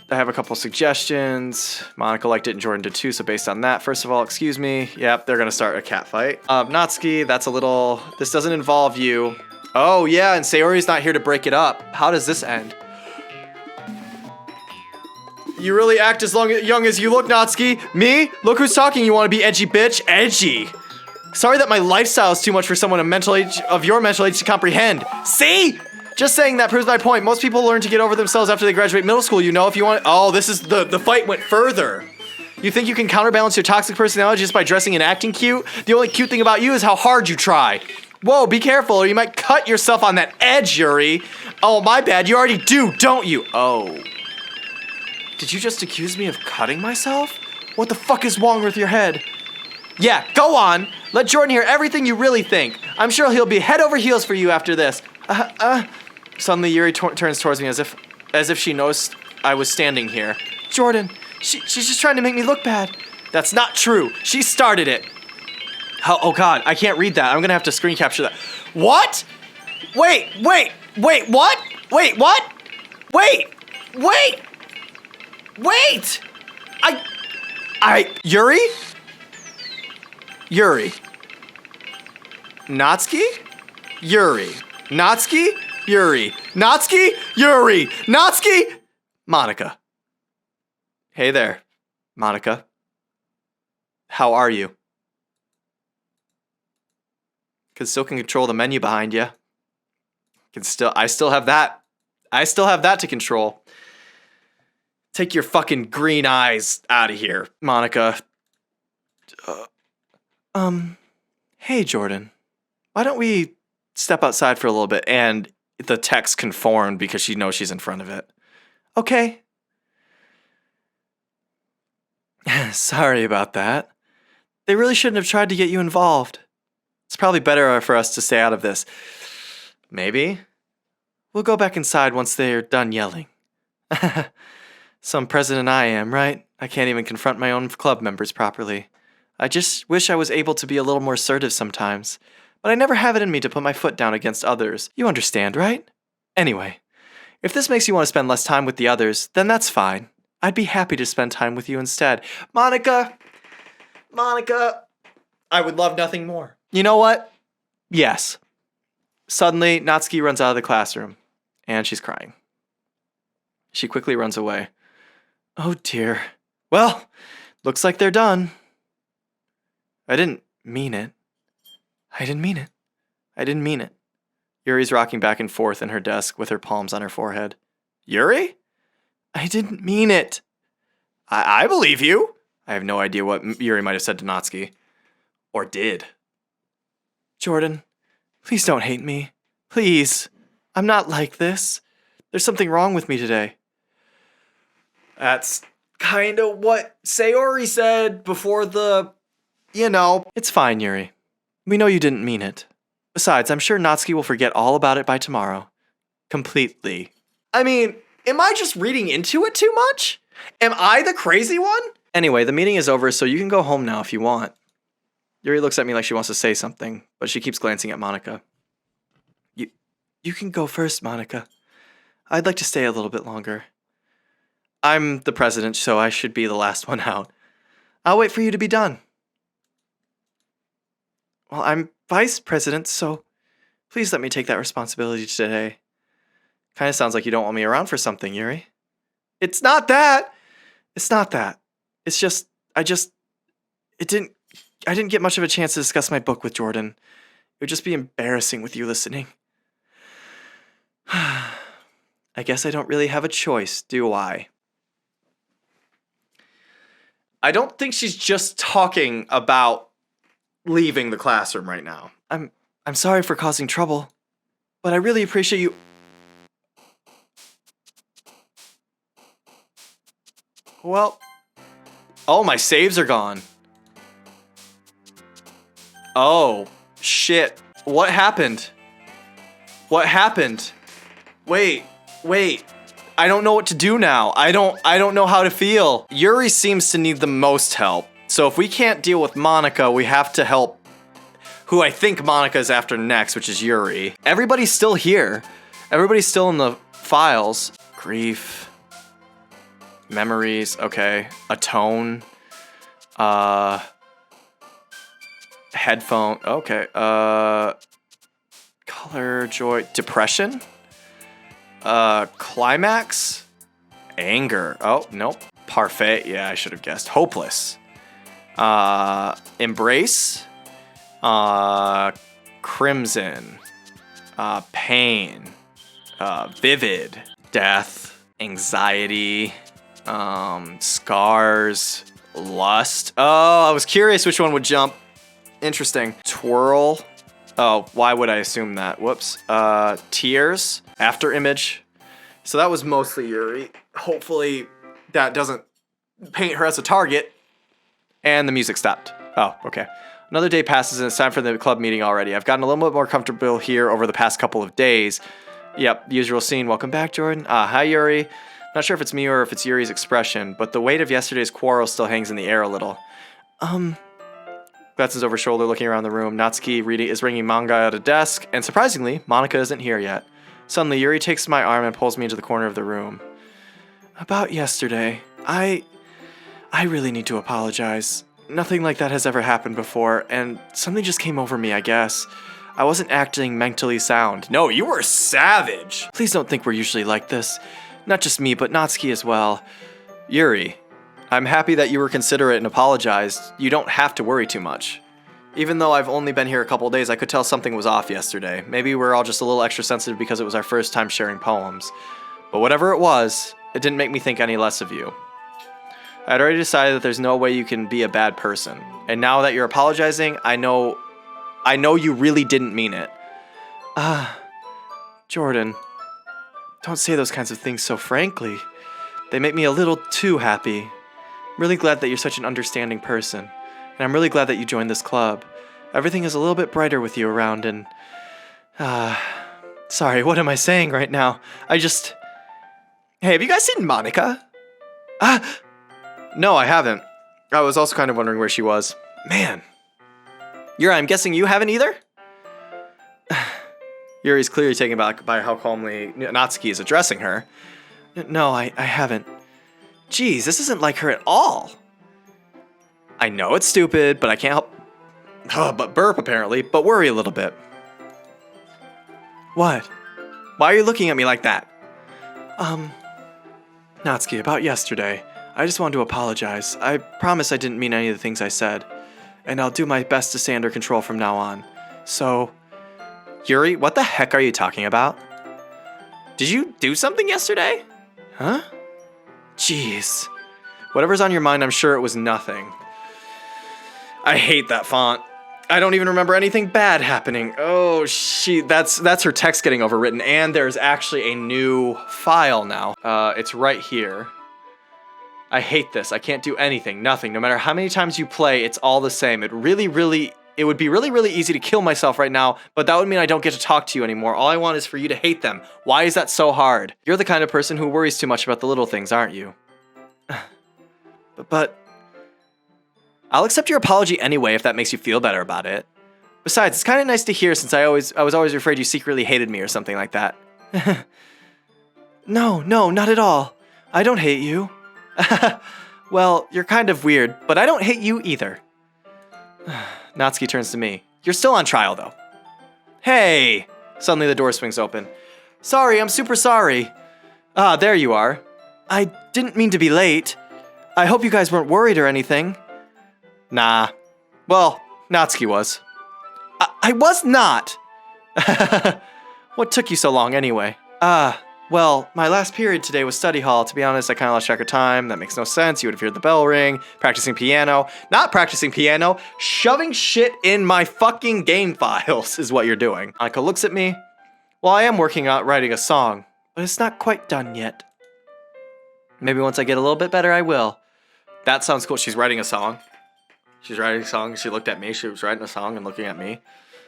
have a couple suggestions. Monica liked it and Jordan did too, so based on that, first of all, excuse me, yep, they're gonna start a cat fight. Natsuki, this doesn't involve you. Oh yeah, and Sayori's not here to break it up. How does this end? You really act as young as you look, Natsuki. Me? Look who's talking, you wanna be edgy bitch? Edgy. Sorry that my lifestyle is too much for someone of your mental age to comprehend. See? Just saying that proves my point. Most people learn to get over themselves after they graduate middle school, you know, if you want. Oh, this is the fight went further. You think you can counterbalance your toxic personality just by dressing and acting cute? The only cute thing about you is how hard you try. Whoa, be careful or you might cut yourself on that edge, Yuri. Oh, my bad. You already do, don't you? Oh. Did you just accuse me of cutting myself? What the fuck is wrong with your head? Yeah, go on. Let Jordan hear everything you really think. I'm sure he'll be head over heels for you after this. Suddenly, Yuri turns towards me as if she noticed I was standing here. Jordan, she's just trying to make me look bad. That's not true. She started it. Oh God, I can't read that. I'm gonna have to screen capture that. What? Wait, what? Wait, what? Wait! Yuri? Natsuki? Yuri. Natsuki? Yuri. Natsuki? Yuri. Natsuki? Monica. Hey there, Monica. How are you? Still can control the menu behind you. I still have that. I still have that to control. Take your fucking green eyes out of here, Monica. Hey, Jordan. Why don't we step outside for a little bit? And the text conformed because she knows she's in front of it. Okay. Sorry about that. They really shouldn't have tried to get you involved. It's probably better for us to stay out of this. Maybe. We'll go back inside once they're done yelling. Some president I am, right? I can't even confront my own club members properly. I just wish I was able to be a little more assertive sometimes. But I never have it in me to put my foot down against others. You understand, right? Anyway, if this makes you want to spend less time with the others, then that's fine. I'd be happy to spend time with you instead. Monica, I would love nothing more. You know what? Yes. Suddenly, Natsuki runs out of the classroom, and she's crying. She quickly runs away. Oh dear. Well, looks like they're done. I didn't mean it. Yuri's rocking back and forth in her desk with her palms on her forehead. Yuri? I didn't mean it. I believe you. I have no idea what Yuri might have said to Natsuki. Or did. Jordan, please don't hate me. Please. I'm not like this. There's something wrong with me today. That's kind of what Sayori said before the, It's fine, Yuri. We know you didn't mean it. Besides, I'm sure Natsuki will forget all about it by tomorrow. Completely. I mean, am I just reading into it too much? Am I the crazy one? Anyway, the meeting is over, so you can go home now if you want. Yuri looks at me like she wants to say something, but she keeps glancing at Monica. You can go first, Monica. I'd like to stay a little bit longer. I'm the president, so I should be the last one out. I'll wait for you to be done. Well, I'm vice president, so please let me take that responsibility today. Kind of sounds like you don't want me around for something, Yuri. It's not that. It's not that. It's just, I didn't get much of a chance to discuss my book with Jordan. It would just be embarrassing with you listening. I guess I don't really have a choice, do I? I don't think she's just talking about leaving the classroom right now. I'm sorry for causing trouble, but I really appreciate you. Well, oh, my saves are gone. Oh, shit. What happened? What happened? Wait. I don't know what to do now. I don't know how to feel. Yuri seems to need the most help. So if we can't deal with Monica, we have to help who I think Monica's after next, which is Yuri. Everybody's still here. Everybody's still in the files. Grief. Memories. Okay. Atone. Headphone. Okay. Color, joy, depression. Climax. Anger. Oh, nope. Parfait. Yeah, I should have guessed. Hopeless. Embrace. Crimson. Pain. Vivid. Death. Anxiety. Scars. Lust. Oh, I was curious which one would jump. Interesting. Twirl. Oh, why would I assume that? Whoops. Tears. After image. So that was mostly Yuri. Hopefully that doesn't paint her as a target. And the music stopped. Oh, okay. Another day passes and it's time for the club meeting already. I've gotten a little bit more comfortable here over the past couple of days. Yep, usual scene. Welcome back, Jordan. Hi, Yuri. Not sure if it's me or if it's Yuri's expression, but the weight of yesterday's quarrel still hangs in the air a little. Glances over shoulder, looking around the room. Natsuki is reading manga at a desk, and surprisingly, Monica isn't here yet. Suddenly, Yuri takes my arm and pulls me into the corner of the room. About yesterday, I really need to apologize. Nothing like that has ever happened before, and something just came over me, I guess. I wasn't acting mentally sound. No, you were savage! Please don't think we're usually like this. Not just me, but Natsuki as well. Yuri, I'm happy that you were considerate and apologized. You don't have to worry too much. Even though I've only been here a couple days, I could tell something was off yesterday. Maybe we're all just a little extra sensitive because it was our first time sharing poems. But whatever it was, it didn't make me think any less of you. I had already decided that there's no way you can be a bad person. And now that you're apologizing, I know you really didn't mean it. Jordan, don't say those kinds of things so frankly. They make me a little too happy. I'm really glad that you're such an understanding person. And I'm really glad that you joined this club. Everything is a little bit brighter with you around and... Sorry, what am I saying right now? Hey, have you guys seen Monica? No, I haven't. I was also kind of wondering where she was. Man. Yuri, I'm guessing you haven't either? Yuri's clearly taken aback by how calmly Natsuki is addressing her. No, I haven't. Geez, this isn't like her at all. I know it's stupid, but I can't help but burp, apparently, but worry a little bit. What? Why are you looking at me like that? Natsuki, about yesterday, I just wanted to apologize. I promise I didn't mean any of the things I said, and I'll do my best to stay under control from now on. So... Yuri, what the heck are you talking about? Did you do something yesterday? Huh? Jeez. Whatever's on your mind, I'm sure it was nothing. I hate that font. I don't even remember anything bad happening. Oh, that's her text getting overwritten, and there's actually a new file now. It's right here. I hate this. I can't do anything, nothing. No matter how many times you play, it's all the same. It would be really easy to kill myself right now, but that would mean I don't get to talk to you anymore. All I want is for you to hate them. Why is that so hard? You're the kind of person who worries too much about the little things, aren't you? But I'll accept your apology anyway if that makes you feel better about it. Besides, it's kind of nice to hear since I was always afraid you secretly hated me or something like that. No, not at all. I don't hate you. Well, you're kind of weird, but I don't hate you either. Natsuki turns to me. You're still on trial, though. Hey! Suddenly the door swings open. Sorry, I'm super sorry. Ah, there you are. I didn't mean to be late. I hope you guys weren't worried or anything. Nah. Well, Natsuki was. I was not! What took you so long anyway? Well, my last period today was study hall. To be honest, I kind of lost track of time. That makes no sense. You would have heard the bell ring. Practicing piano. Not practicing piano. Shoving shit in my fucking game files is what you're doing. Annika looks at me. Well, I am working on writing a song, but it's not quite done yet. Maybe once I get a little bit better, I will. That sounds cool. She's writing a song. She's writing a song. She looked at me. She was writing a song and looking at me.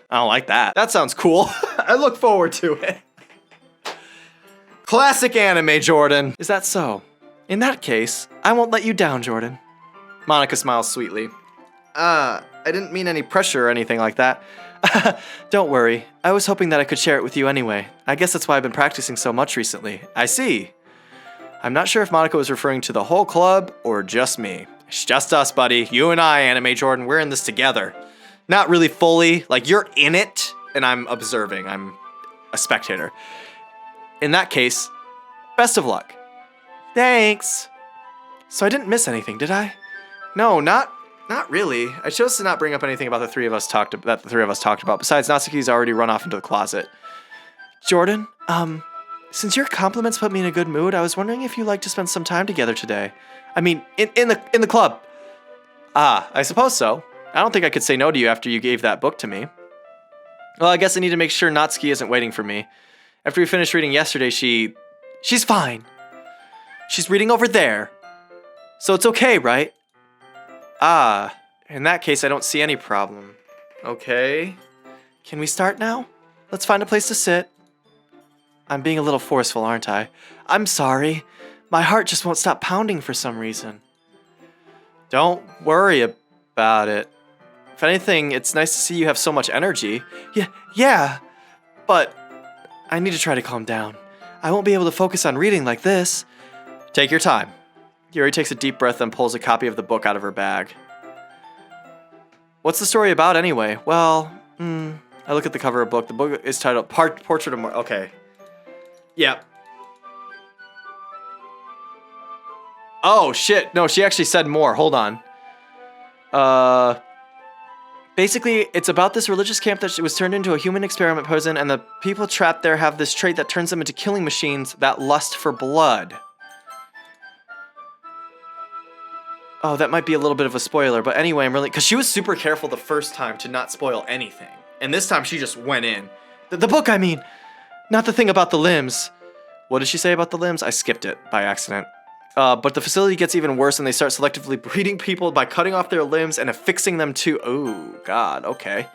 I don't like that. That sounds cool. I look forward to it. Classic anime, Jordan. Is that so? In that case, I won't let you down, Jordan. Monica smiles sweetly. I didn't mean any pressure or anything like that. Don't worry. I was hoping that I could share it with you anyway. I guess that's why I've been practicing so much recently. I see. I'm not sure if Monica was referring to the whole club or just me. It's just us, buddy. You and I, Anime Jordan, we're in this together. Not really fully. Like, you're in it, and I'm observing. I'm a spectator. In that case, best of luck. Thanks. So I didn't miss anything, did I? No, not really. I chose to not bring up anything about the three of us talked about. Besides, Natsuki's already run off into the closet. Jordan, since your compliments put me in a good mood, I was wondering if you'd like to spend some time together today. I mean, in the club. I suppose so. I don't think I could say no to you after you gave that book to me. Well, I guess I need to make sure Natsuki isn't waiting for me. After we finished reading yesterday, she's fine. She's reading over there. So it's okay, right? In that case, I don't see any problem. Okay. Can we start now? Let's find a place to sit. I'm being a little forceful, aren't I? I'm sorry. My heart just won't stop pounding for some reason. Don't worry about it. If anything, it's nice to see you have so much energy. Yeah. But I need to try to calm down. I won't be able to focus on reading like this. Take your time. Yuri takes a deep breath and pulls a copy of the book out of her bag. What's the story about anyway? Well, I look at the cover of the book. The book is titled Portrait of Mar- Okay. Yep. Oh, shit. No, she actually said more. Hold on. Basically, it's about this religious camp that was turned into a human experiment prison, and the people trapped there have this trait that turns them into killing machines that lust for blood. Oh, that might be a little bit of a spoiler, but anyway, because she was super careful the first time to not spoil anything. And this time she just went in. The book, I mean. Not the thing about the limbs. What did she say about the limbs? I skipped it by accident. But the facility gets even worse and they start selectively breeding people by cutting off their limbs and affixing them to... Oh, God, okay.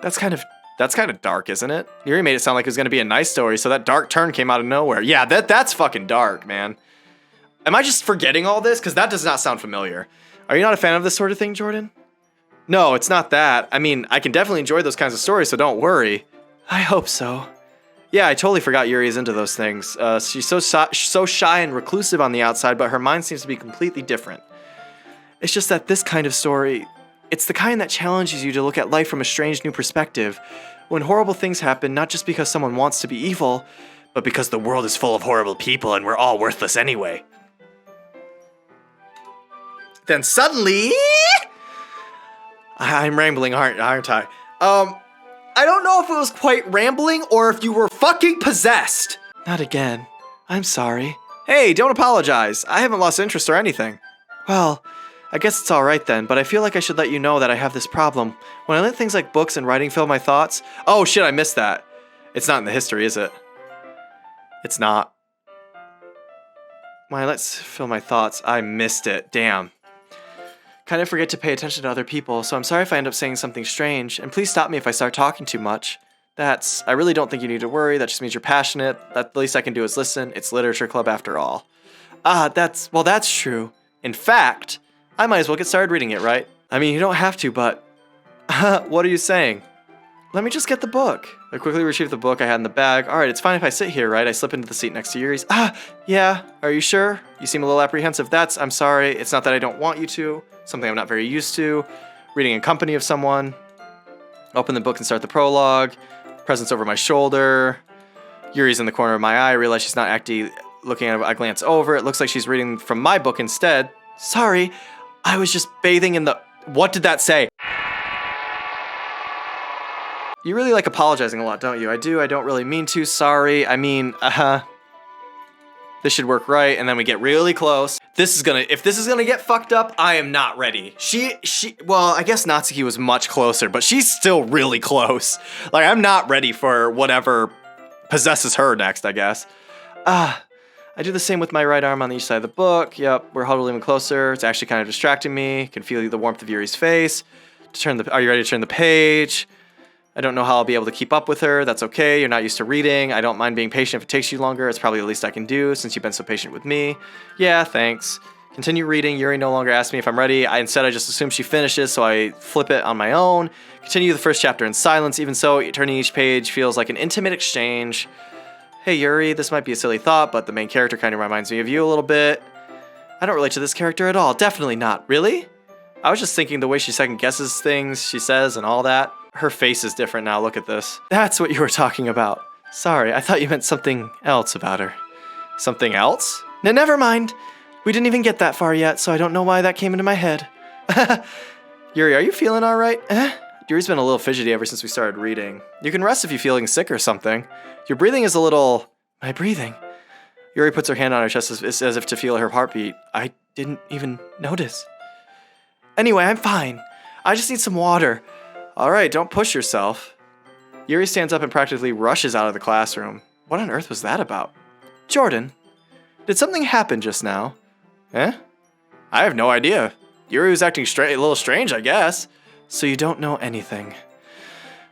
That's kind of dark, isn't it? Yuri made it sound like it was going to be a nice story, so that dark turn came out of nowhere. Yeah, that's fucking dark, man. Am I just forgetting all this? Because that does not sound familiar. Are you not a fan of this sort of thing, Jordan? No, it's not that. I mean, I can definitely enjoy those kinds of stories, so don't worry. I hope so. Yeah, I totally forgot Yuri is into those things. She's so shy and reclusive on the outside, but her mind seems to be completely different. It's just that this kind of story, it's the kind that challenges you to look at life from a strange new perspective. When horrible things happen, not just because someone wants to be evil, but because the world is full of horrible people and we're all worthless anyway. Then suddenly... I'm rambling, aren't I? I don't know if it was quite rambling or if you were fucking possessed. Not again. I'm sorry. Hey, don't apologize. I haven't lost interest or anything. Well, I guess it's alright then, but I feel like I should let you know that I have this problem. When I let things like books and writing fill my thoughts... Oh shit, I missed that. It's not in the history, is it? It's not. When I let fill my thoughts, I missed it. Damn. Kind of forget to pay attention to other people, so I'm sorry if I end up saying something strange, and please stop me if I start talking too much. I really don't think you need to worry, that just means you're passionate. The least I can do is listen. It's literature club after all. That's true. In fact, I might as well get started reading it, right? I mean, you don't have to, but... What are you saying? Let me just get the book. I quickly retrieved the book I had in the bag. Alright, it's fine if I sit here, right? I slip into the seat next to Yuri's. Yeah. Are you sure? You seem a little apprehensive. I'm sorry. It's not that I don't want you to. Something I'm not very used to. Reading in company of someone. Open the book and start the prologue. Presents over my shoulder. Yuri's in the corner of my eye. I realize she's not actually looking at it. I glance over. It looks like she's reading from my book instead. Sorry. I was just bathing in the... What did that say? You really like apologizing a lot, don't you? I do. I don't really mean to. Sorry. I mean, this should work right, and then we get really close. If this is gonna get fucked up, I am not ready. Well, I guess Natsuki was much closer, but she's still really close. Like, I'm not ready for whatever possesses her next, I guess. I do the same with my right arm on each side of the book. Yep, we're huddled even closer. It's actually kind of distracting me. Can feel the warmth of Yuri's face. Are you ready to turn the page? I don't know how I'll be able to keep up with her. That's okay. You're not used to reading. I don't mind being patient if it takes you longer. It's probably the least I can do since you've been so patient with me. Yeah, thanks. Continue reading. Yuri no longer asks me if I'm ready. I just assume she finishes, so I flip it on my own. Continue the first chapter in silence. Even so, turning each page feels like an intimate exchange. Hey, Yuri, this might be a silly thought, but the main character kind of reminds me of you a little bit. I don't relate to this character at all. Definitely not. Really? I was just thinking the way she second guesses things she says and all that. Her face is different now, look at this. That's what you were talking about. Sorry, I thought you meant something else about her. Something else? No, never mind. We didn't even get that far yet, so I don't know why that came into my head. Yuri, are you feeling alright? Yuri's been a little fidgety ever since we started reading. You can rest if you're feeling sick or something. Your breathing is a little... My breathing? Yuri puts her hand on her chest as if to feel her heartbeat. I didn't even notice. Anyway, I'm fine. I just need some water. Alright, don't push yourself. Yuri stands up and practically rushes out of the classroom. What on earth was that about? Jordan, did something happen just now? Eh? I have no idea. Yuri was acting a little strange, I guess. So you don't know anything.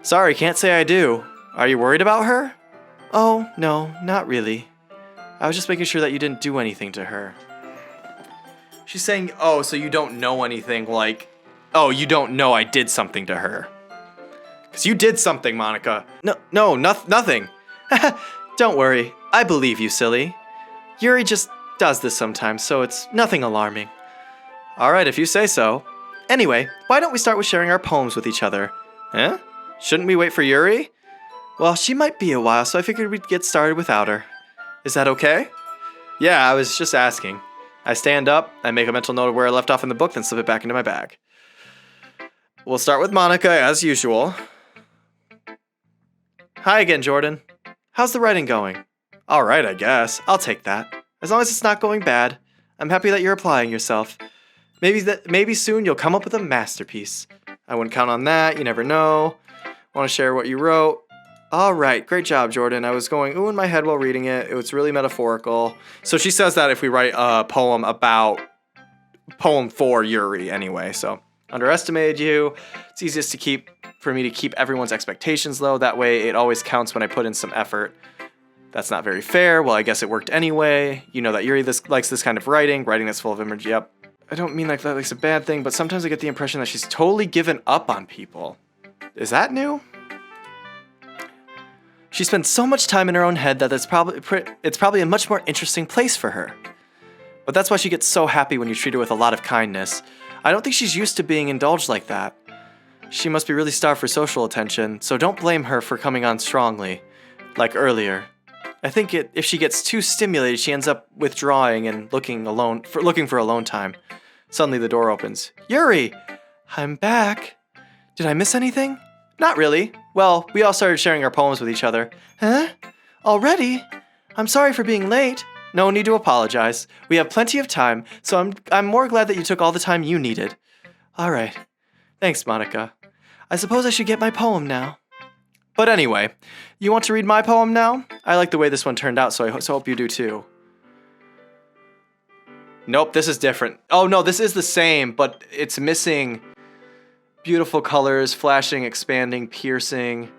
Sorry, can't say I do. Are you worried about her? Oh, no, not really. I was just making sure that you didn't do anything to her. She's saying, oh, so you don't know anything, like, oh, you don't know I did something to her. Because you did something, Monica. No, nothing. Don't worry. I believe you, silly. Yuri just does this sometimes, so it's nothing alarming. Alright, if you say so. Anyway, why don't we start with sharing our poems with each other? Eh? Shouldn't we wait for Yuri? Well, she might be a while, so I figured we'd get started without her. Is that okay? Yeah, I was just asking. I stand up, I make a mental note of where I left off in the book, then slip it back into my bag. We'll start with Monica, as usual. Hi again, Jordan. How's the writing going? Alright, I guess. I'll take that. As long as it's not going bad. I'm happy that you're applying yourself. Maybe soon you'll come up with a masterpiece. I wouldn't count on that, you never know. Want to share what you wrote? Alright, great job, Jordan. I was going ooh in my head while reading it. It was really metaphorical. So she says that if we write a poem for Yuri anyway, so. Underestimated you. It's easiest for me to keep everyone's expectations low. That way it always counts when I put in some effort. That's not very fair. Well, I guess it worked anyway. You know that Yuri likes this kind of writing that's full of imagery. Yep. I don't mean like that like's a bad thing, but sometimes I get the impression that she's totally given up on people. Is that new? She spends so much time in her own head that it's probably a much more interesting place for her. But that's why she gets so happy when you treat her with a lot of kindness. I don't think she's used to being indulged like that. She must be really starved for social attention, so don't blame her for coming on strongly, like earlier. I think if she gets too stimulated, she ends up withdrawing and looking for alone time. Suddenly the door opens. Yuri! I'm back. Did I miss anything? Not really. Well, we all started sharing our poems with each other. Huh? Already? I'm sorry for being late. No need to apologize. We have plenty of time, so I'm more glad that you took all the time you needed. All right. Thanks, Monica. I suppose I should get my poem now. But anyway, you want to read my poem now? I like the way this one turned out, so I hope you do too. Nope, this is different. Oh no, this is the same, but it's missing beautiful colors, flashing, expanding, piercing,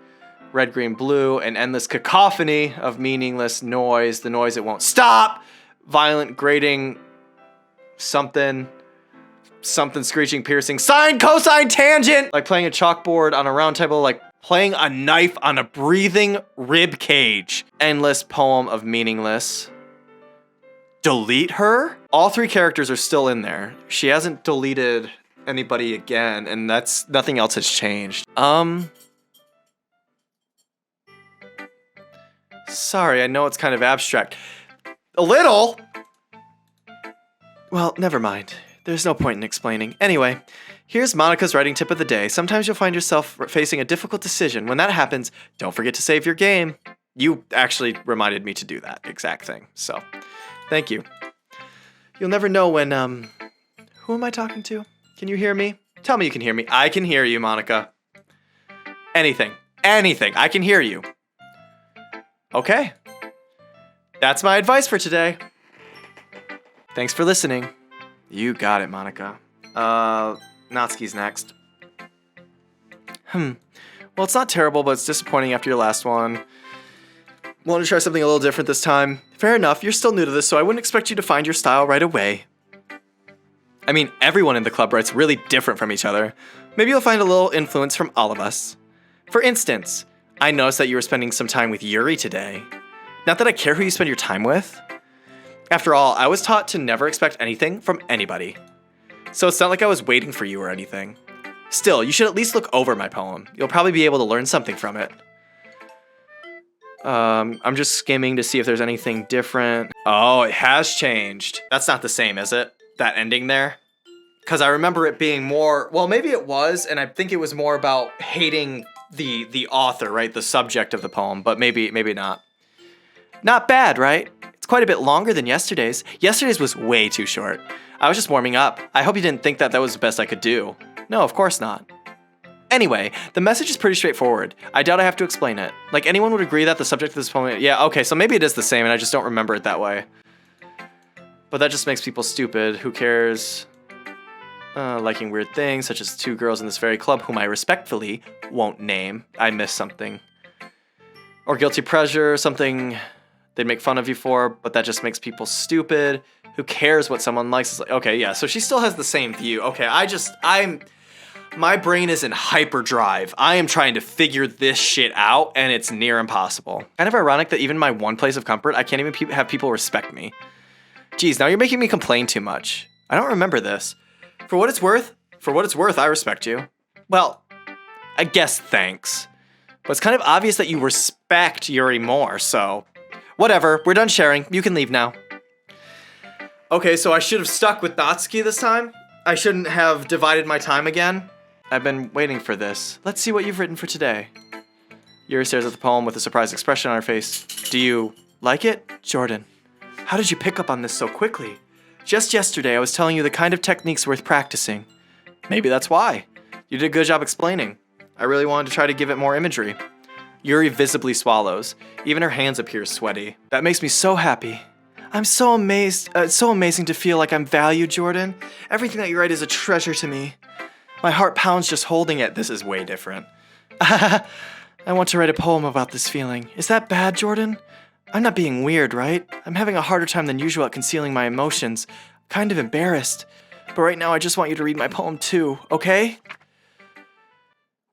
red, green, blue, an endless cacophony of meaningless noise. The noise it won't stop. Violent, grating, something screeching, piercing, sine, cosine, tangent. Like playing a chalkboard on a round table, like playing a knife on a breathing rib cage. Endless poem of meaningless. Delete her? All three characters are still in there. She hasn't deleted anybody again, and that's nothing else has changed. Sorry, I know it's kind of abstract. A little? Well, never mind. There's no point in explaining. Anyway, here's Monica's writing tip of the day. Sometimes you'll find yourself facing a difficult decision. When that happens, don't forget to save your game. You actually reminded me to do that exact thing, so thank you. You'll never know when, who am I talking to? Can you hear me? Tell me you can hear me. I can hear you, Monica. Anything. I can hear you. Okay. That's my advice for today. Thanks for listening. You got it, Monica. Natsuki's next. Well, it's not terrible, but it's disappointing after your last one. Want to try something a little different this time? Fair enough, you're still new to this, so I wouldn't expect you to find your style right away. I mean, everyone in the club writes really different from each other. Maybe you'll find a little influence from all of us. For instance, I noticed that you were spending some time with Yuri today. Not that I care who you spend your time with. After all, I was taught to never expect anything from anybody. So it's not like I was waiting for you or anything. Still, you should at least look over my poem. You'll probably be able to learn something from it. I'm just skimming to see if there's anything different. Oh, it has changed. That's not the same, is it? That ending there? Because I remember it being more, well, maybe it was, and I think it was more about hating the author, right? The subject of the poem, but maybe not. Not bad, right? It's quite a bit longer than yesterday's. Yesterday's was way too short. I was just warming up. I hope you didn't think that was the best I could do. No, of course not. Anyway, the message is pretty straightforward. I doubt I have to explain it. Like, anyone would agree that the subject of this poem... Yeah, okay, so maybe it is the same and I just don't remember it that way. But that just makes people stupid. Who cares? Liking weird things, such as two girls in this very club whom I respectfully won't name. I missed something. Or guilty pleasure, something they'd make fun of you for, but that just makes people stupid. Who cares what someone likes? It's like, okay, yeah, so she still has the same view. Okay, my brain is in hyperdrive. I am trying to figure this shit out, and it's near impossible. Kind of ironic that even my one place of comfort, I can't even have people respect me. Geez, now you're making me complain too much. I don't remember this. For what it's worth, I respect you. Well, I guess thanks. But it's kind of obvious that you respect Yuri more, so... Whatever, we're done sharing. You can leave now. Okay, so I should have stuck with Natsuki this time? I shouldn't have divided my time again? I've been waiting for this. Let's see what you've written for today. Yuri stares at the poem with a surprised expression on her face. Do you like it? Jordan, how did you pick up on this so quickly? Just yesterday, I was telling you the kind of techniques worth practicing. Maybe that's why. You did a good job explaining. I really wanted to try to give it more imagery. Yuri visibly swallows. Even her hands appear sweaty. That makes me so happy. I'm so amazed. It's so amazing to feel like I'm valued, Jordan. Everything that you write is a treasure to me. My heart pounds just holding it. This is way different. I want to write a poem about this feeling. Is that bad, Jordan? I'm not being weird, right? I'm having a harder time than usual at concealing my emotions. Kind of embarrassed. But right now I just want you to read my poem too, okay?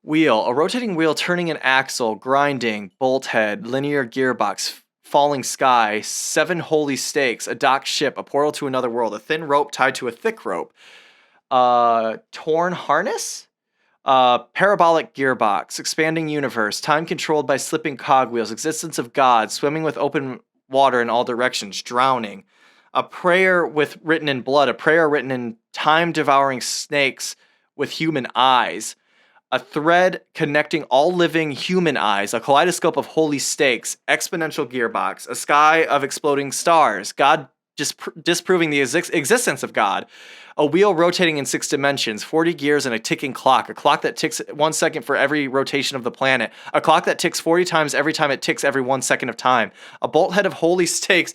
Wheel. A rotating wheel turning an axle, grinding, bolt head, linear gearbox, falling sky, 7 holy stakes, a docked ship, a portal to another world, a thin rope tied to a thick rope, torn harness, parabolic gearbox, expanding universe, time controlled by slipping cogwheels, existence of God, swimming with open water in all directions, drowning, a prayer written in blood, a prayer written in time-devouring snakes with human eyes, a thread connecting all living human eyes, a kaleidoscope of holy stakes, exponential gearbox, a sky of exploding stars, God disproving the existence of God, a wheel rotating in 6 dimensions, 40 gears, and a ticking clock, a clock that ticks 1 second for every rotation of the planet, a clock that ticks 40 times every time it ticks every 1 second of time, a bolthead of holy stakes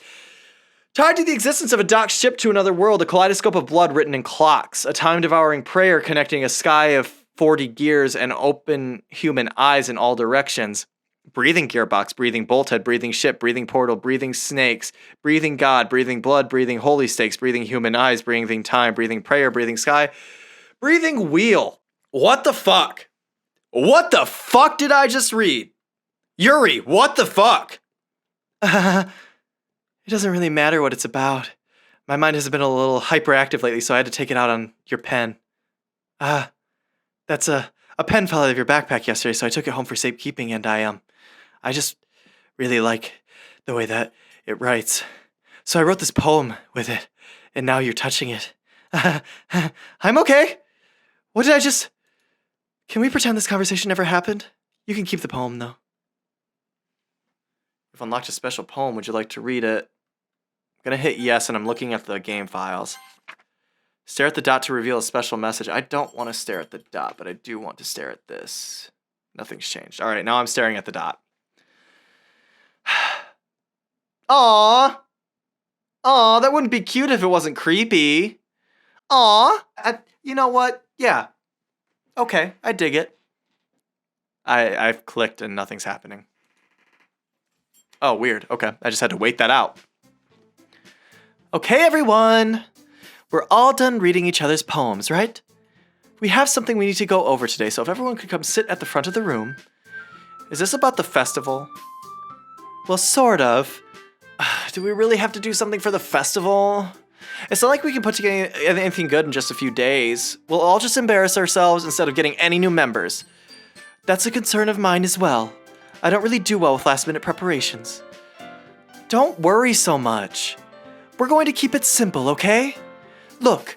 tied to the existence of a docked ship to another world, a kaleidoscope of blood written in clocks, a time-devouring prayer connecting a sky of 40 gears and open human eyes in all directions. Breathing gearbox, breathing bolthead, breathing ship, breathing portal, breathing snakes, breathing God, breathing blood, breathing holy stakes, breathing human eyes, breathing time, breathing prayer, breathing sky, breathing wheel. What the fuck? What the fuck did I just read? Yuri, what the fuck? It doesn't really matter what it's about. My mind has been a little hyperactive lately, so I had to take it out on your pen. That's a pen fell out of your backpack yesterday, so I took it home for safekeeping, and I just really like the way that it writes. So I wrote this poem with it, and now you're touching it. I'm okay. What did I just... Can we pretend this conversation never happened? You can keep the poem, though. You've unlocked a special poem. Would you like to read it? I'm going to hit yes, and I'm looking at the game files. Stare at the dot to reveal a special message. I don't want to stare at the dot, but I do want to stare at this. Nothing's changed. All right, now I'm staring at the dot. Aww. Aw, that wouldn't be cute if it wasn't creepy. Aw. You know what? Yeah. Okay, I dig it. I've clicked and nothing's happening. Oh, weird. Okay, I just had to wait that out. Okay, everyone. We're all done reading each other's poems, right? We have something we need to go over today, so if everyone could come sit at the front of the room. Is this about the festival? Well, sort of. Do we really have to do something for the festival? It's not like we can put together anything good in just a few days. We'll all just embarrass ourselves instead of getting any new members. That's a concern of mine as well. I don't really do well with last-minute preparations. Don't worry so much. We're going to keep it simple, okay? Look,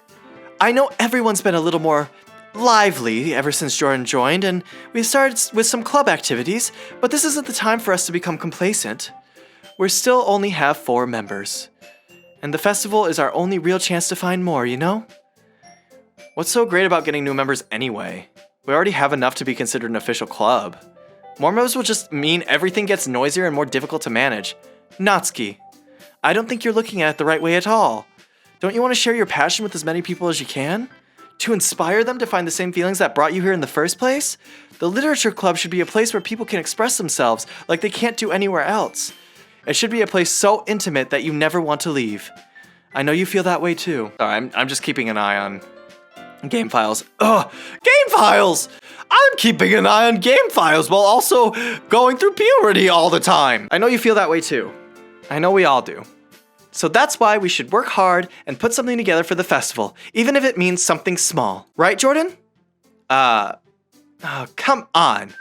I know everyone's been a little more lively ever since Jordan joined, and we've started with some club activities, but this isn't the time for us to become complacent. We still only have 4 members, and the festival is our only real chance to find more, you know? What's so great about getting new members anyway? We already have enough to be considered an official club. More members will just mean everything gets noisier and more difficult to manage. Natsuki, I don't think you're looking at it the right way at all. Don't you want to share your passion with as many people as you can? To inspire them to find the same feelings that brought you here in the first place? The Literature Club should be a place where people can express themselves like they can't do anywhere else. It should be a place so intimate that you never want to leave. I know you feel that way too. Sorry, I'm just keeping an eye on game files. Ugh, game files! I'm keeping an eye on game files while also going through puberty all the time. I know you feel that way too. I know we all do. So that's why we should work hard and put something together for the festival, even if it means something small. Right, Jordan? Oh, come on.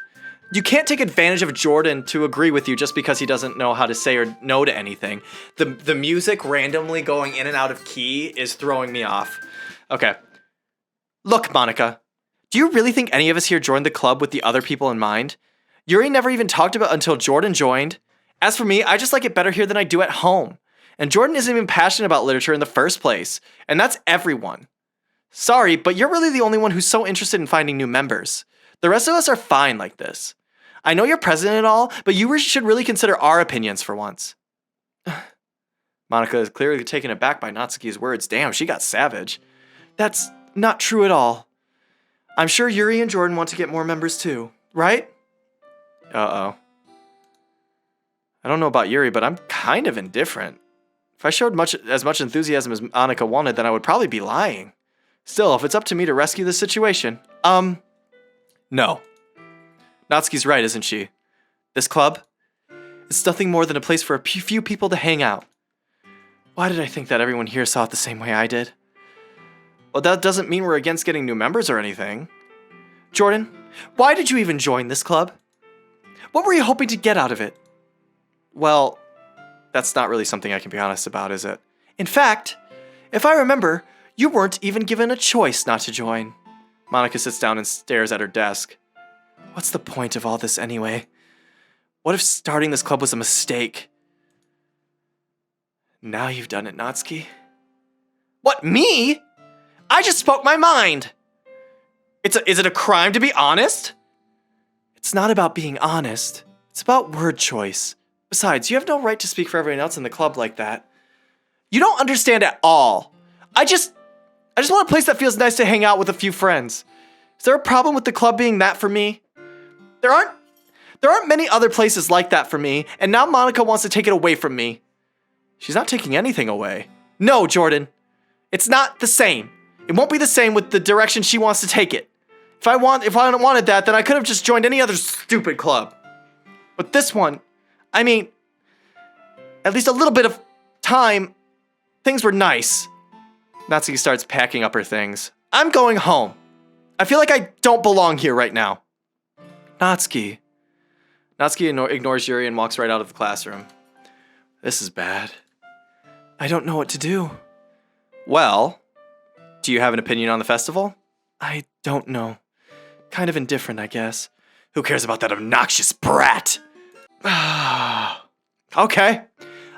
You can't take advantage of Jordan to agree with you just because he doesn't know how to say or no to anything. The music randomly going in and out of key is throwing me off. Okay. Look, Monica. Do you really think any of us here joined the club with the other people in mind? Yuri never even talked about it until Jordan joined. As for me, I just like it better here than I do at home. And Jordan isn't even passionate about literature in the first place. And that's everyone. Sorry, but you're really the only one who's so interested in finding new members. The rest of us are fine like this. I know you're president and all, but you should really consider our opinions for once. Monica is clearly taken aback by Natsuki's words. Damn, she got savage. That's not true at all. I'm sure Yuri and Jordan want to get more members too, right? Uh-oh. I don't know about Yuri, but I'm kind of indifferent. If I showed as much enthusiasm as Monica wanted, then I would probably be lying. Still, if it's up to me to rescue this situation, no. Natsuki's right, isn't she? This club? It's nothing more than a place for a few people to hang out. Why did I think that everyone here saw it the same way I did? Well, that doesn't mean we're against getting new members or anything. Jordan, why did you even join this club? What were you hoping to get out of it? Well, that's not really something I can be honest about, is it? In fact, if I remember, you weren't even given a choice not to join. Monica sits down and stares at her desk. What's the point of all this anyway? What if starting this club was a mistake? Now you've done it, Natsuki. What, me? I just spoke my mind! Is it a crime to be honest? It's not about being honest. It's about word choice. Besides, you have no right to speak for everyone else in the club like that. You don't understand at all. I just want a place that feels nice to hang out with a few friends. Is there a problem with the club being that for me? There aren't many other places like that for me, and now Monica wants to take it away from me. She's not taking anything away. No, Jordan. It's not the same. It won't be the same with the direction she wants to take it. If I wanted that, then I could have just joined any other stupid club. But this one, I mean, at least a little bit of time, things were nice. Natsuki starts packing up her things. I'm going home. I feel like I don't belong here right now. Natsuki. Natsuki ignores Yuri and walks right out of the classroom. This is bad. I don't know what to do. Well, do you have an opinion on the festival? I don't know. Kind of indifferent, I guess. Who cares about that obnoxious brat? Okay.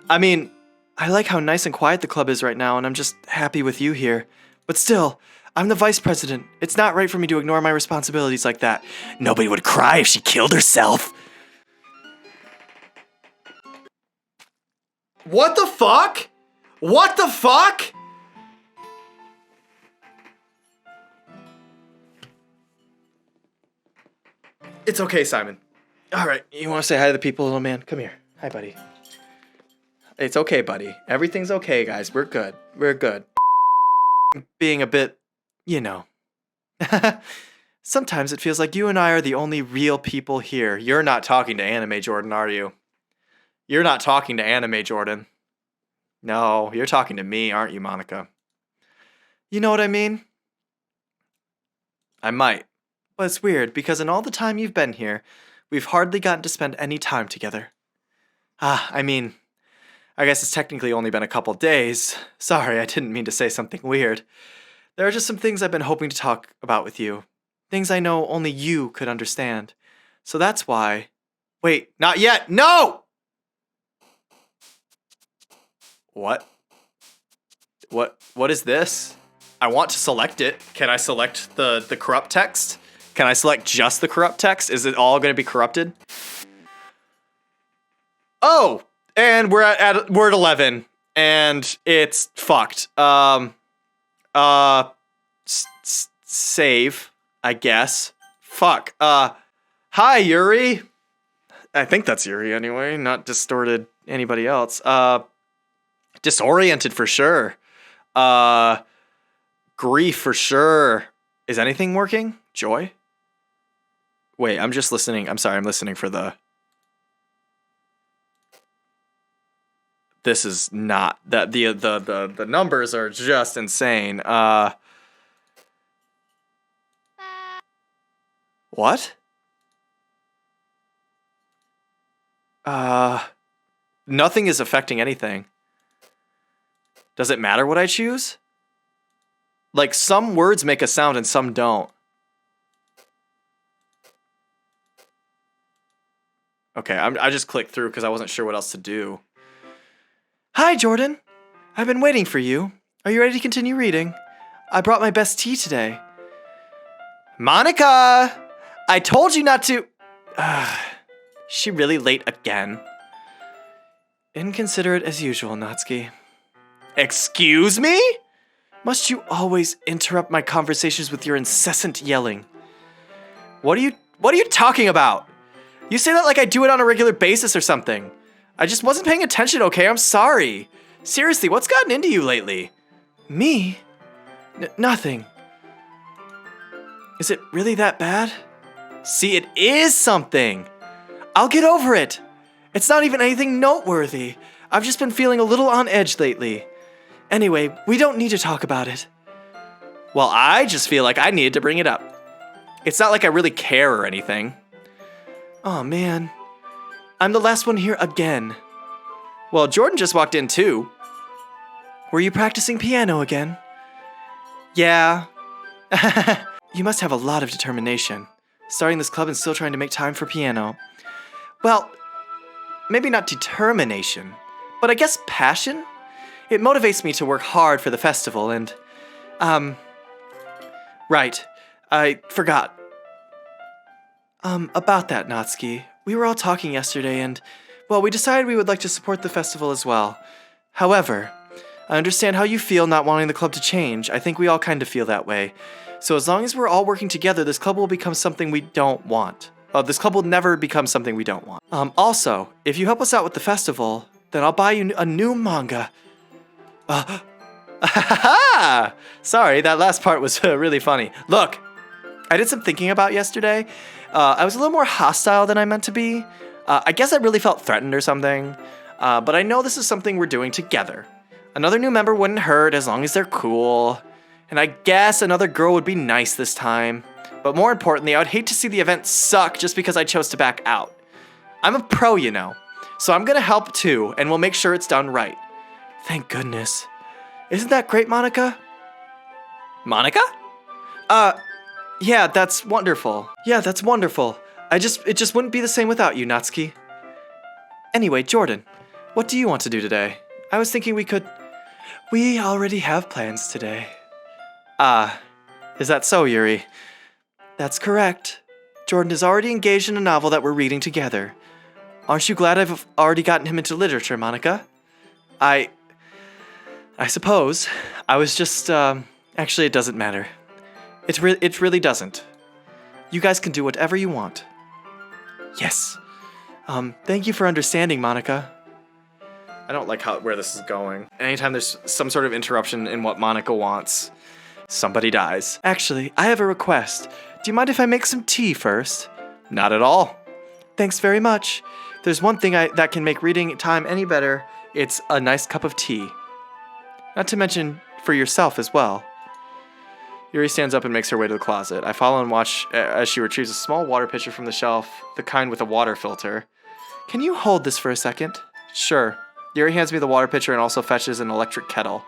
I mean, I like how nice and quiet the club is right now, and I'm just happy with you here. But still, I'm the vice president. It's not right for me to ignore my responsibilities like that. Nobody would cry if she killed herself. What the fuck? What the fuck? It's okay, Simon. All right, you want to say hi to the people, little man? Come here. Hi, buddy. It's okay, buddy. Everything's okay, guys. We're good. We're good. Being a bit, you know. Sometimes it feels like you and I are the only real people here. You're not talking to Anime Jordan, are you? You're not talking to Anime Jordan. No, you're talking to me, aren't you, Monica? You know what I mean? I might. But it's weird, because in all the time you've been here, we've hardly gotten to spend any time together. I mean, I guess it's technically only been a couple days. Sorry, I didn't mean to say something weird. There are just some things I've been hoping to talk about with you. Things I know only you could understand. So that's why... Wait, not yet! No! What? What is this? I want to select it. Can I select the corrupt text? Can I select just the corrupt text? Is it all going to be corrupted? Oh, and we're at word 11, and it's fucked. Save, I guess. Fuck. Hi, Yuri. I think that's Yuri anyway, not distorted anybody else. Disoriented for sure. Grief for sure. Is anything working? Joy? Wait, I'm just listening. I'm sorry, I'm listening for the... This is not... that the numbers are just insane. What? Nothing is affecting anything. Does it matter what I choose? Like, some words make a sound and some don't. Okay, I just clicked through because I wasn't sure what else to do. Hi, Jordan. I've been waiting for you. Are you ready to continue reading? I brought my best tea today. Monica! I told you not to... she really late again. Inconsiderate as usual, Natsuki. Excuse me? Must you always interrupt my conversations with your incessant yelling? What are you talking about? You say that like I do it on a regular basis or something. I just wasn't paying attention, okay? I'm sorry. Seriously, what's gotten into you lately? Me? Nothing. Is it really that bad? See, it is something. I'll get over it. It's not even anything noteworthy. I've just been feeling a little on edge lately. Anyway, we don't need to talk about it. Well, I just feel like I needed to bring it up. It's not like I really care or anything. Oh man, I'm the last one here again. Well, Jordan just walked in too. Were you practicing piano again? Yeah. You must have a lot of determination. starting this club and still trying to make time for piano. Well, maybe not determination, but I guess passion? It motivates me to work hard for the festival and, right, I forgot. About that, Natsuki. We were all talking yesterday and, well, we decided we would like to support the festival as well. However, I understand how you feel not wanting the club to change. I think we all kind of feel that way. So as long as we're all working together, this club will become something we don't want. This club will never become something we don't want. Also, if you help us out with the festival, then I'll buy you a new manga. Sorry, that last part was really funny. Look, I did some thinking about yesterday. I was a little more hostile than I meant to be. I guess I really felt threatened or something. But I know this is something we're doing together. Another new member wouldn't hurt as long as they're cool. And I guess another girl would be nice this time. But more importantly, I would hate to see the event suck just because I chose to back out. I'm a pro, you know. So I'm gonna help too, and we'll make sure it's done right. Thank goodness. Isn't that great, Monica? Monica? Yeah, that's wonderful. Yeah, that's wonderful. It just wouldn't be the same without you, Natsuki. Anyway, Jordan, what do you want to do today? I was thinking we already have plans today. Is that so, Yuri? That's correct. Jordan is already engaged in a novel that we're reading together. Aren't you glad I've already gotten him into literature, Monica? I suppose. I was just, actually it doesn't matter. It really doesn't. You guys can do whatever you want. Yes. Thank you for understanding, Monica. I don't like where this is going. Anytime there's some sort of interruption in what Monica wants, somebody dies. Actually, I have a request. Do you mind if I make some tea first? Not at all. Thanks very much. There's one thing that can make reading time any better. It's a nice cup of tea. Not to mention for yourself as well. Yuri stands up and makes her way to the closet. I follow and watch as she retrieves a small water pitcher from the shelf, the kind with a water filter. Can you hold this for a second? Sure. Yuri hands me the water pitcher and also fetches an electric kettle.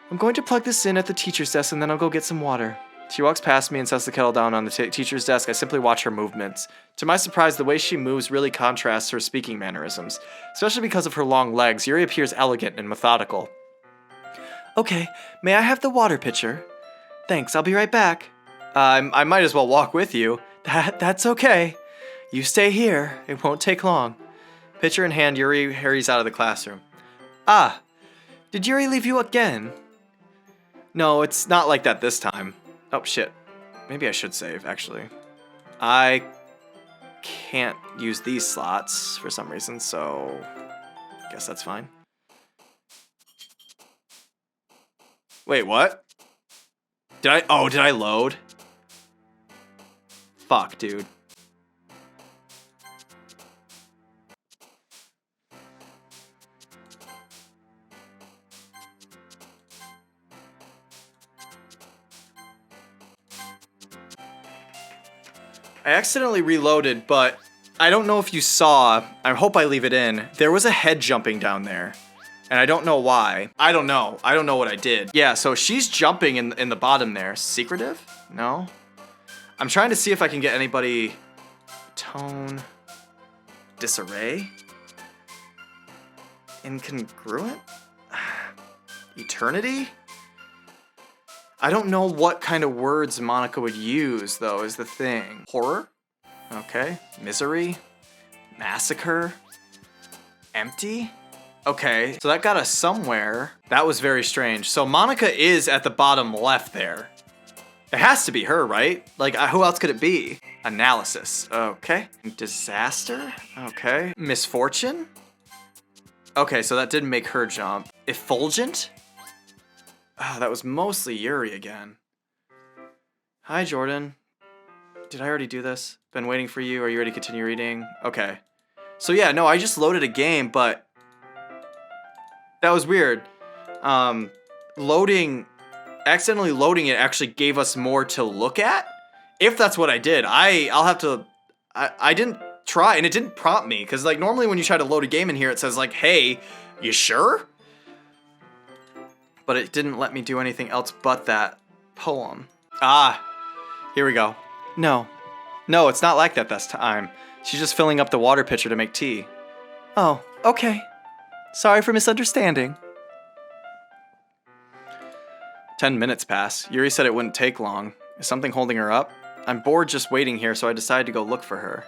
I'm going to plug this in at the teacher's desk and then I'll go get some water. She walks past me and sets the kettle down on the teacher's desk. I simply watch her movements. To my surprise, the way she moves really contrasts her speaking mannerisms. Especially because of her long legs, Yuri appears elegant and methodical. Okay, may I have the water pitcher? Thanks, I'll be right back. I might as well walk with you. That's okay. You stay here, it won't take long. Pitcher in hand, Yuri hurries out of the classroom. Did Yuri leave you again? No, it's not like that this time. Oh, shit. Maybe I should save, actually. I can't use these slots for some reason, so I guess that's fine. Wait, what? Did I load? Fuck, dude. I accidentally reloaded, but I don't know if you saw, I hope I leave it in, there was a head jumping down there. And I don't know why. I don't know what I did. Yeah, so she's jumping in the bottom there. Secretive? No? I'm trying to see if I can get anybody... Tone... Disarray? Incongruent? Eternity? I don't know what kind of words Monica would use, though, is the thing. Horror? Okay. Misery? Massacre? Empty? Okay, so that got us somewhere. That was very strange. So Monica is at the bottom left there. It has to be her, right? Like, who else could it be? Analysis. Okay. Disaster? Okay. Misfortune? Okay, so that didn't make her jump. Effulgent? Oh, that was mostly Yuri again. Hi, Jordan. Did I already do this? Been waiting for you. Are you ready to continue reading? Okay. So yeah, no, I just loaded a game, but that was weird. Accidentally loading it actually gave us more to look at. If that's what I did, I'll have to, I didn't try, and it didn't prompt me, because like normally when you try to load a game in here, it says like, hey, you sure? But it didn't let me do anything else but that poem. Here we go. No, No, it's not like that this time. She's just filling up the water pitcher to make tea. Oh, okay. Sorry for misunderstanding. 10 minutes pass. Yuri said it wouldn't take long. Is something holding her up? I'm bored just waiting here, so I decided to go look for her.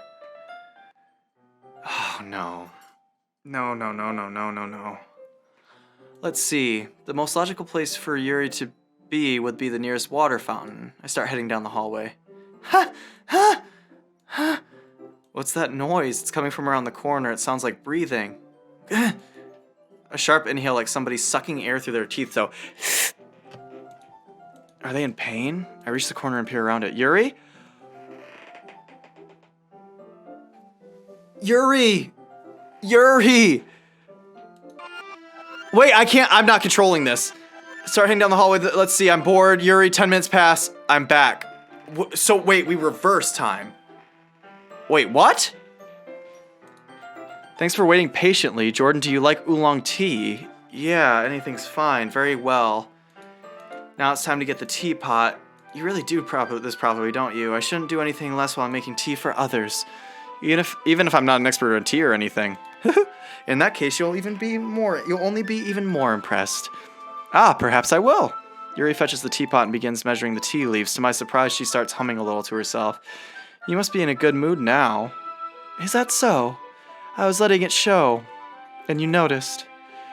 Oh, no. No. Let's see. The most logical place for Yuri to be would be the nearest water fountain. I start heading down the hallway. What's that noise? It's coming from around the corner. It sounds like breathing. A sharp inhale like somebody's sucking air through their teeth, though. Are they in pain? I reach the corner and peer around it. Yuri? Yuri! Wait, I can't. I'm not controlling this. Start heading down the hallway. Let's see. I'm bored. Yuri, 10 minutes pass. I'm back. So, wait, we reverse time. Wait, what? Thanks for waiting patiently. Jordan, do you like oolong tea? Yeah, anything's fine. Very well. Now it's time to get the teapot. You really do this properly, don't you? I shouldn't do anything less while I'm making tea for others. Even if I'm not an expert in tea or anything. In that case, you'll only be even more impressed. Ah, perhaps I will. Yuri fetches the teapot and begins measuring the tea leaves. To my surprise, she starts humming a little to herself. You must be in a good mood now. Is that so? I was letting it show, and you noticed.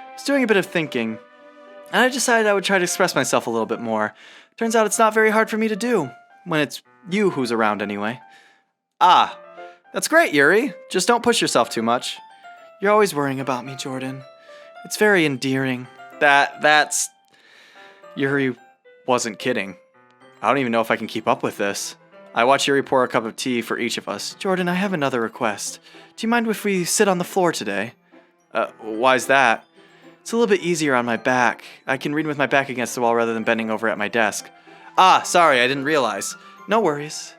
I was doing a bit of thinking, and I decided I would try to express myself a little bit more. Turns out it's not very hard for me to do, when it's you who's around anyway. Ah, that's great, Yuri. Just don't push yourself too much. You're always worrying about me, Jordan. It's very endearing. That's... Yuri wasn't kidding. I don't even know if I can keep up with this. I watch Yuri pour a cup of tea for each of us. Jordan, I have another request. Do you mind if we sit on the floor today? Why's that? It's a little bit easier on my back. I can read with my back against the wall rather than bending over at my desk. Ah, sorry, I didn't realize. No worries.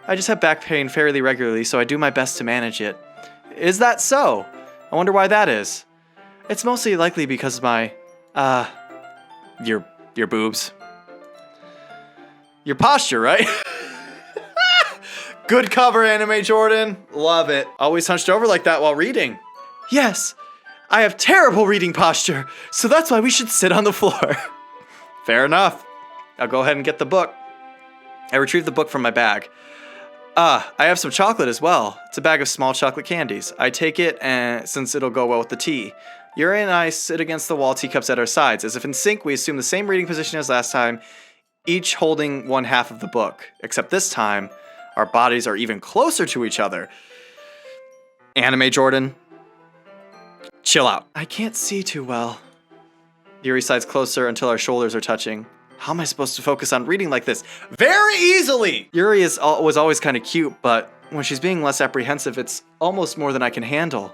I just have back pain fairly regularly, so I do my best to manage it. Is that so? I wonder why that is. It's mostly likely because of my, your boobs. Your posture, right? Good cover, Anime Jordan. Love it. Always hunched over like that while reading. Yes, I have terrible reading posture, so that's why we should sit on the floor. Fair enough. I'll go ahead and get the book. I retrieve the book from my bag. I have some chocolate as well. It's a bag of small chocolate candies. I take it since it'll go well with the tea. Yuri and I sit against the wall, teacups at our sides. As if in sync, we assume the same reading position as last time, each holding one half of the book. Except this time, our bodies are even closer to each other. Anime Jordan, chill out. I can't see too well. Yuri sides closer until our shoulders are touching. How am I supposed to focus on reading like this? Very easily! Yuri was always kind of cute, but when she's being less apprehensive, it's almost more than I can handle.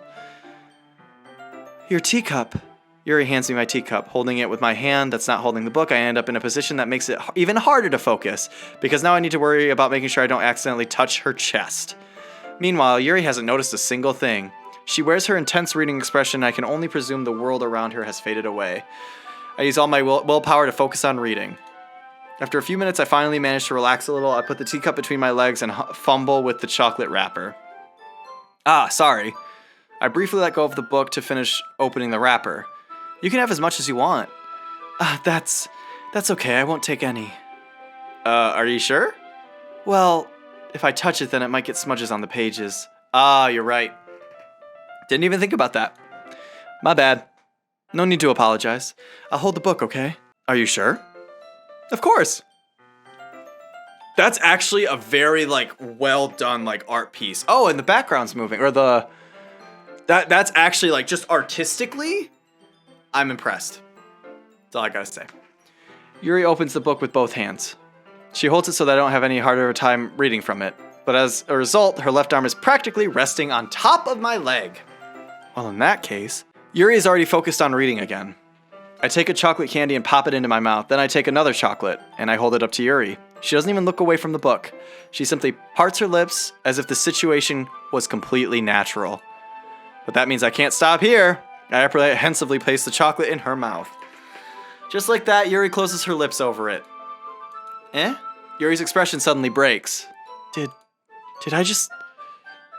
Your teacup. Yuri hands me my teacup. Holding it with my hand that's not holding the book, I end up in a position that makes it even harder to focus, because now I need to worry about making sure I don't accidentally touch her chest. Meanwhile, Yuri hasn't noticed a single thing. She wears her intense reading expression, and I can only presume the world around her has faded away. I use all my willpower to focus on reading. After a few minutes, I finally manage to relax a little. I put the teacup between my legs and fumble with the chocolate wrapper. Ah, sorry. I briefly let go of the book to finish opening the wrapper. You can have as much as you want. That's okay. I won't take any. Are you sure? Well, if I touch it, then it might get smudges on the pages. Ah, you're right. Didn't even think about that. My bad. No need to apologize. I'll hold the book, okay? Are you sure? Of course. That's actually a very, well done, art piece. Oh, and the background's moving, or that's actually, just artistically, I'm impressed. That's all I gotta say. Yuri opens the book with both hands. She holds it so that I don't have any harder time reading from it. But as a result, her left arm is practically resting on top of my leg. Well, in that case, Yuri is already focused on reading again. I take a chocolate candy and pop it into my mouth. Then I take another chocolate, and I hold it up to Yuri. She doesn't even look away from the book. She simply parts her lips as if the situation was completely natural. But that means I can't stop here. I apprehensively place the chocolate in her mouth. Just like that, Yuri closes her lips over it. Yuri's expression suddenly breaks. Did Did I just...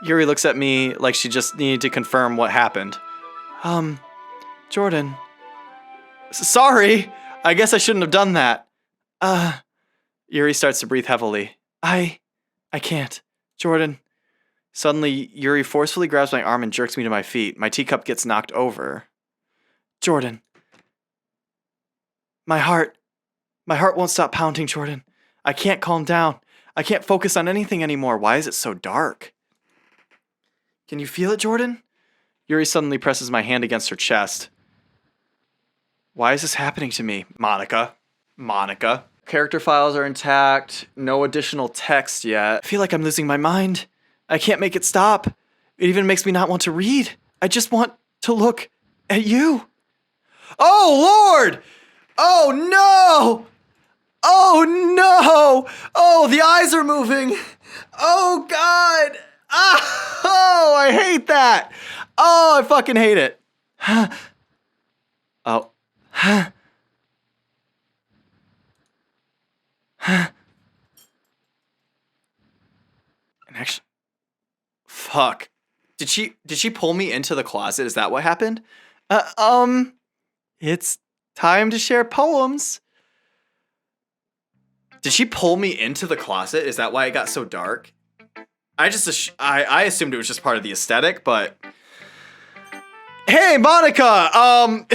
Yuri looks at me like she just needed to confirm what happened. Jordan. Sorry! I guess I shouldn't have done that. Yuri starts to breathe heavily. I can't. Jordan. Suddenly, Yuri forcefully grabs my arm and jerks me to my feet. My teacup gets knocked over. Jordan. My heart won't stop pounding, Jordan. I can't calm down. I can't focus on anything anymore. Why is it so dark? Can you feel it, Jordan? Yuri suddenly presses my hand against her chest. Why is this happening to me? Monica. Character files are intact. No additional text yet. I feel like I'm losing my mind. I can't make it stop. It even makes me not want to read. I just want to look at you. Oh, Lord! Oh, no! Oh, no! Oh, the eyes are moving. Oh, God! Oh, I hate that. Oh, I fucking hate it. Oh. And actually, fuck. Did she pull me into the closet? Is that what happened? It's time to share poems. Did she pull me into the closet? Is that why it got so dark? I assumed it was just part of the aesthetic, but... Hey, Monica!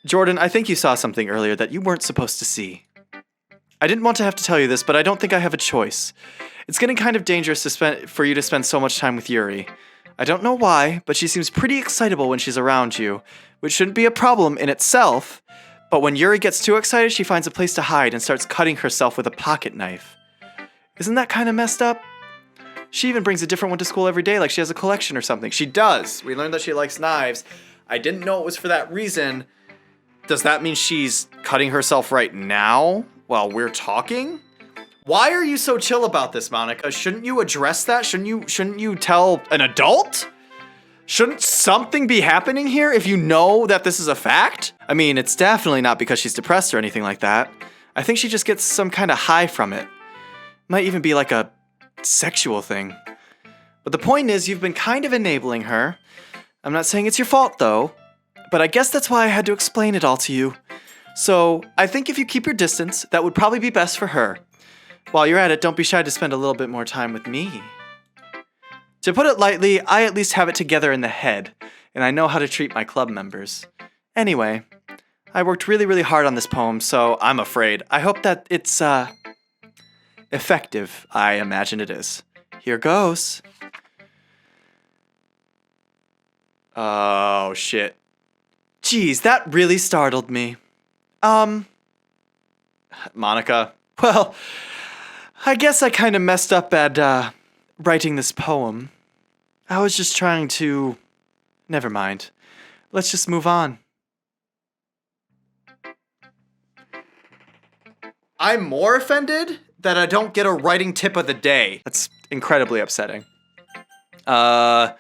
Jordan, I think you saw something earlier that you weren't supposed to see. I didn't want to have to tell you this, but I don't think I have a choice. It's getting kind of dangerous for you to spend so much time with Yuri. I don't know why, but she seems pretty excitable when she's around you, which shouldn't be a problem in itself, but when Yuri gets too excited, she finds a place to hide and starts cutting herself with a pocket knife. Isn't that kind of messed up? She even brings a different one to school every day, like she has a collection or something. She does. We learned that she likes knives. I didn't know it was for that reason. Does that mean she's cutting herself right now while we're talking? Why are you so chill about this, Monica? Shouldn't you address that? Shouldn't you tell an adult? Shouldn't something be happening here if you know that this is a fact? I mean, it's definitely not because she's depressed or anything like that. I think she just gets some kind of high from it. Might even be like a sexual thing. But the point is, you've been kind of enabling her. I'm not saying it's your fault, though. But I guess that's why I had to explain it all to you. So, I think if you keep your distance, that would probably be best for her. While you're at it, don't be shy to spend a little bit more time with me. To put it lightly, I at least have it together in the head, and I know how to treat my club members. Anyway, I worked really, really hard on this poem, so I'm afraid. I hope that it's, effective. I imagine it is. Here goes. Oh, shit. Jeez, that really startled me. Monica. Well, I guess I kind of messed up at, writing this poem. I was just trying to... Never mind. Let's just move on. I'm more offended that I don't get a writing tip of the day. That's incredibly upsetting. We'll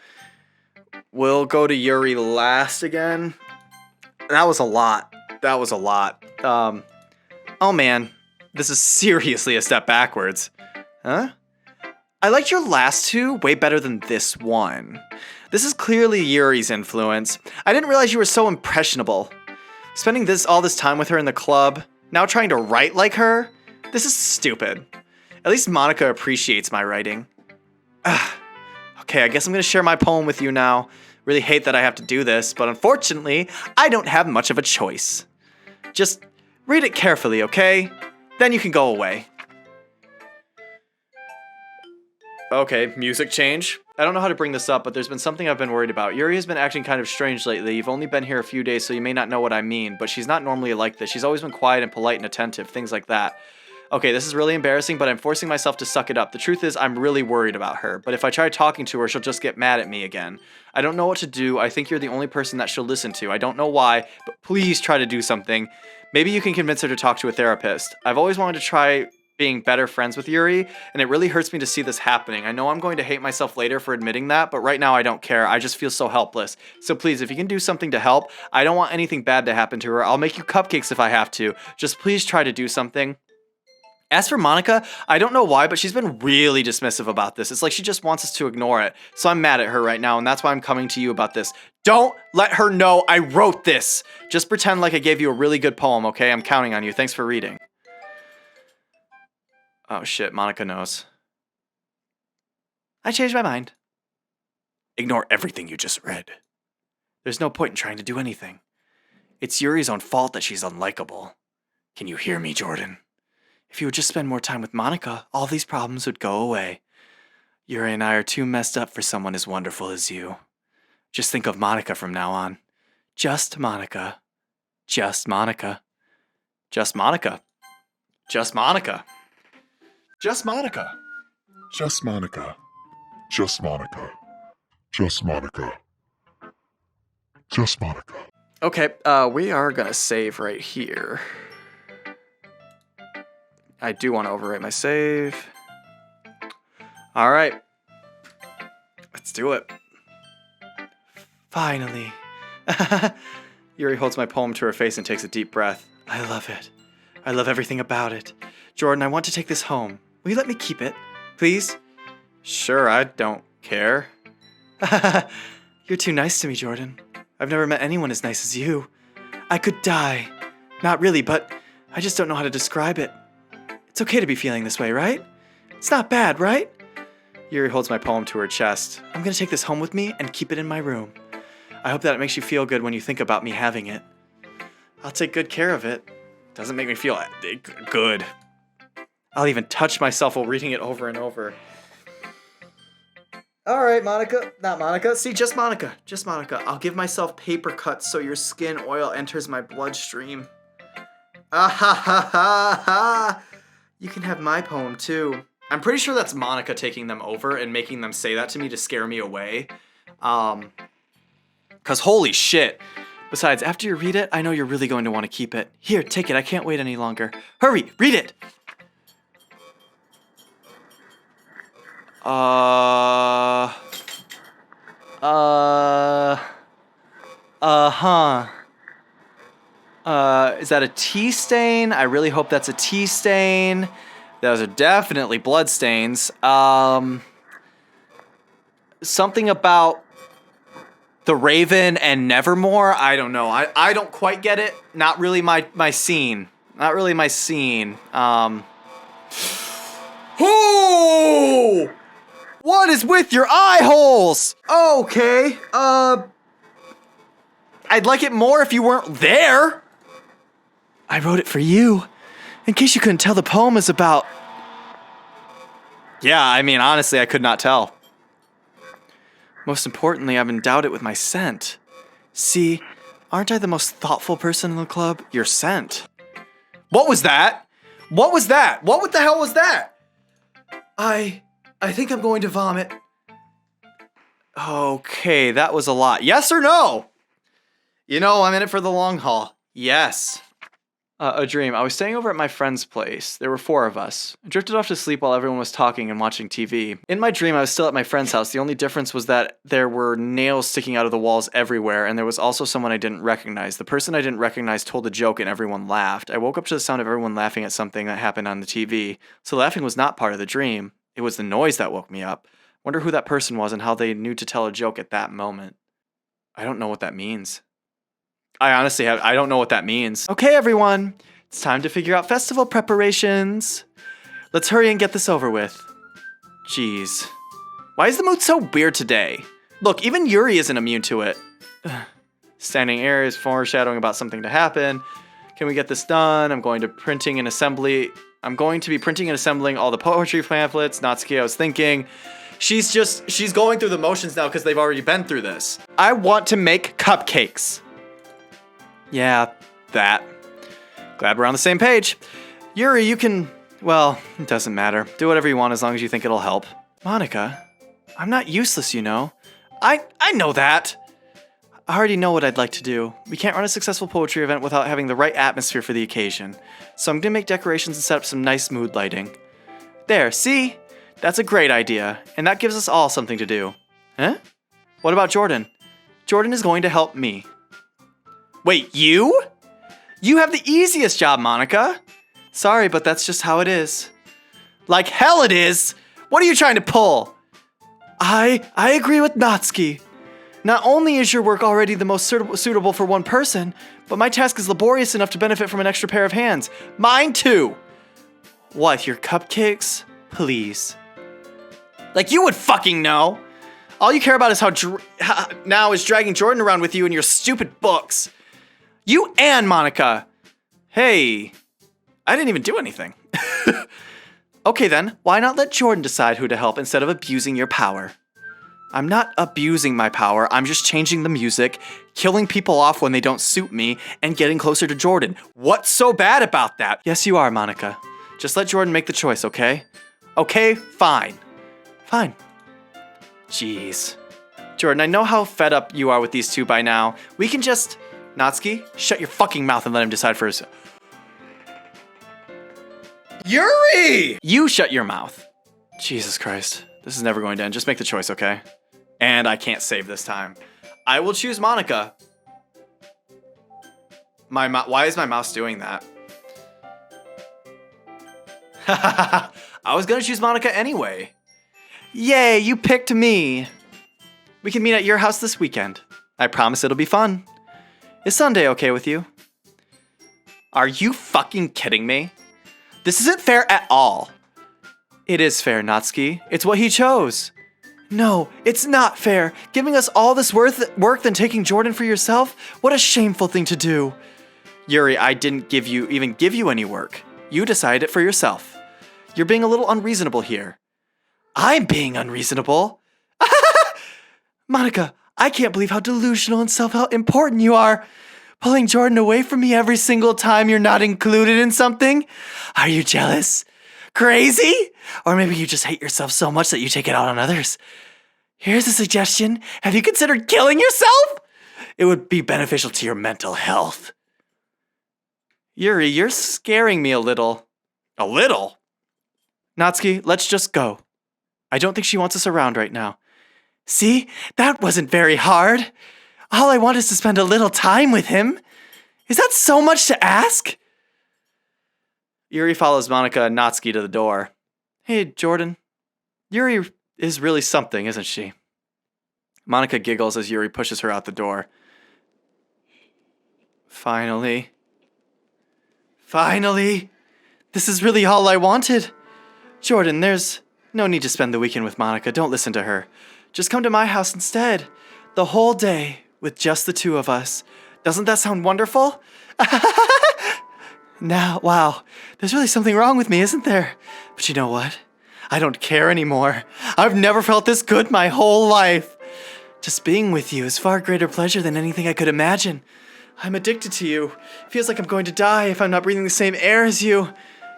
go to Yuri last again. That was a lot. Oh man, this is seriously a step backwards. Huh? I liked your last two way better than this one. This is clearly Yuri's influence. I didn't realize you were so impressionable. Spending all this time with her in the club, now trying to write like her, this is stupid. At least Monica appreciates my writing. Okay, I guess I'm gonna share my poem with you now. Really hate that I have to do this, but unfortunately, I don't have much of a choice. Just read it carefully, okay? Then you can go away. Okay, music change. I don't know how to bring this up, but there's been something I've been worried about. Yuri has been acting kind of strange lately. You've only been here a few days, so you may not know what I mean, but she's not normally like this. She's always been quiet and polite and attentive, things like that. Okay, this is really embarrassing, but I'm forcing myself to suck it up. The truth is, I'm really worried about her, but if I try talking to her, she'll just get mad at me again. I don't know what to do. I think you're the only person that she'll listen to. I don't know why, but please try to do something. Maybe you can convince her to talk to a therapist. I've always wanted to try being better friends with Yuri, and it really hurts me to see this happening. I know I'm going to hate myself later for admitting that, but right now I don't care. I just feel so helpless. So please, if you can do something to help, I don't want anything bad to happen to her. I'll make you cupcakes if I have to. Just please try to do something. As for Monica, I don't know why, but she's been really dismissive about this. It's like she just wants us to ignore it. So I'm mad at her right now, and that's why I'm coming to you about this. Don't let her know I wrote this. Just pretend like I gave you a really good poem, okay? I'm counting on you. Thanks for reading. Oh shit, Monica knows. I changed my mind. Ignore everything you just read. There's no point in trying to do anything. It's Yuri's own fault that she's unlikable. Can you hear me, Jordan? If you would just spend more time with Monica, all these problems would go away. Yuri and I are too messed up for someone as wonderful as you. Just think of Monica from now on. Just Monica. Just Monica. Just Monica. Just Monica. Just Monica. Just Monica. Just Monica. Just Monica. Just Monica. Okay, we are gonna save right here. I do want to overwrite my save. All right. Let's do it. Finally. Yuri holds my poem to her face and takes a deep breath. I love it. I love everything about it. Jordan, I want to take this home. Will you let me keep it? Please? Sure, I don't care. You're too nice to me, Jordan. I've never met anyone as nice as you. I could die. Not really, but I just don't know how to describe it. It's okay to be feeling this way, right? It's not bad, right? Yuri holds my poem to her chest. I'm gonna take this home with me and keep it in my room. I hope that it makes you feel good when you think about me having it. I'll take good care of it. Doesn't make me feel good. I'll even touch myself while reading it over and over. All right, Monica. Not Monica. See, just Monica. Just Monica. I'll give myself paper cuts so your skin oil enters my bloodstream. Ah ha ha ha ha. You can have my poem too. I'm pretty sure that's Monica taking them over and making them say that to me to scare me away. Cause holy shit. Besides, after you read it, I know you're really going to want to keep it. Here, take it. I can't wait any longer. Hurry, read it. Is that a tea stain? I really hope that's a tea stain. Those are definitely blood stains. Something about the Raven and Nevermore? I don't know. I don't quite get it. Not really my scene. Not really my scene. Who? What is with your eye holes? Okay. I'd like it more if you weren't there. I wrote it for you. In case you couldn't tell, the poem is about... Yeah, I mean, honestly, I could not tell. Most importantly, I've endowed it with my scent. See, aren't I the most thoughtful person in the club? Your scent. What was that? What was that? What the hell was that? I think I'm going to vomit. Okay, that was a lot. Yes or no? You know, I'm in it for the long haul. Yes. A dream. I was staying over at my friend's place. There were 4 of us. I drifted off to sleep while everyone was talking and watching TV. In my dream, I was still at my friend's house. The only difference was that there were nails sticking out of the walls everywhere, and there was also someone I didn't recognize. The person I didn't recognize told a joke and everyone laughed. I woke up to the sound of everyone laughing at something that happened on the TV. So laughing was not part of the dream. It was the noise that woke me up. Wonder who that person was and how they knew to tell a joke at that moment. I don't know what that means. I don't know what that means. Okay, everyone. It's time to figure out festival preparations. Let's hurry and get this over with. Jeez. Why is the mood so weird today? Look, even Yuri isn't immune to it. Standing air is foreshadowing about something to happen. Can we get this done? I'm going to be printing and assembling all the poetry pamphlets. Natsuki, I was thinking. She's going through the motions now because they've already been through this. I want to make cupcakes. Yeah, that. Glad we're on the same page. Yuri, you can... Well, it doesn't matter. Do whatever you want as long as you think it'll help. Monica, I'm not useless, you know. I know that. I already know what I'd like to do. We can't run a successful poetry event without having the right atmosphere for the occasion. So I'm gonna make decorations and set up some nice mood lighting. There, see? That's a great idea. And that gives us all something to do. Huh? What about Jordan? Jordan is going to help me. Wait, you? You have the easiest job, Monica. Sorry, but that's just how it is. Like hell it is! What are you trying to pull? I agree with Natsuki. Not only is your work already the most suitable for one person, but my task is laborious enough to benefit from an extra pair of hands. Mine too! What, your cupcakes? Please. Like you would fucking know! All you care about is how now is dragging Jordan around with you and your stupid books. You and Monica! Hey, I didn't even do anything. Okay then, why not let Jordan decide who to help instead of abusing your power? I'm not abusing my power, I'm just changing the music, killing people off when they don't suit me, and getting closer to Jordan. What's so bad about that? Yes, you are, Monica. Just let Jordan make the choice, okay? Okay, fine. Fine. Jeez. Jordan, I know how fed up you are with these two by now. We can just... Natsuki, shut your fucking mouth and let him decide for himself. Yuri! You shut your mouth. Jesus Christ. This is never going to end. Just make the choice, okay? And I can't save this time. I will choose Monica. Why is my mouse doing that? I was gonna choose Monica anyway. Yay, you picked me. We can meet at your house this weekend. I promise it'll be fun. Is Sunday okay with you? Are you fucking kidding me? This isn't fair at all. It is fair, Natsuki. It's what he chose. No, it's not fair. Giving us all this work than taking Jordan for yourself? What a shameful thing to do. Yuri, I didn't even give you any work. You decided it for yourself. You're being a little unreasonable here. I'm being unreasonable? Monica, I can't believe how delusional and self-important you are. Pulling Jordan away from me every single time you're not included in something? Are you jealous? Crazy? Or maybe you just hate yourself so much that you take it out on others. Here's a suggestion. Have you considered killing yourself? It would be beneficial to your mental health. Yuri, you're scaring me a little. A little? Natsuki, let's just go. I don't think she wants us around right now. See? That wasn't very hard. All I want is to spend a little time with him. Is that so much to ask? Yuri follows Monica and Natsuki to the door. Hey, Jordan. Yuri is really something, isn't she? Monica giggles as Yuri pushes her out the door. Finally. Finally. This is really all I wanted. Jordan, there's no need to spend the weekend with Monica. Don't listen to her. Just come to my house instead. The whole day with just the two of us. Doesn't that sound wonderful? Now, wow, there's really something wrong with me, isn't there? But you know what? I don't care anymore. I've never felt this good my whole life. Just being with you is far greater pleasure than anything I could imagine. I'm addicted to you. It feels like I'm going to die if I'm not breathing the same air as you.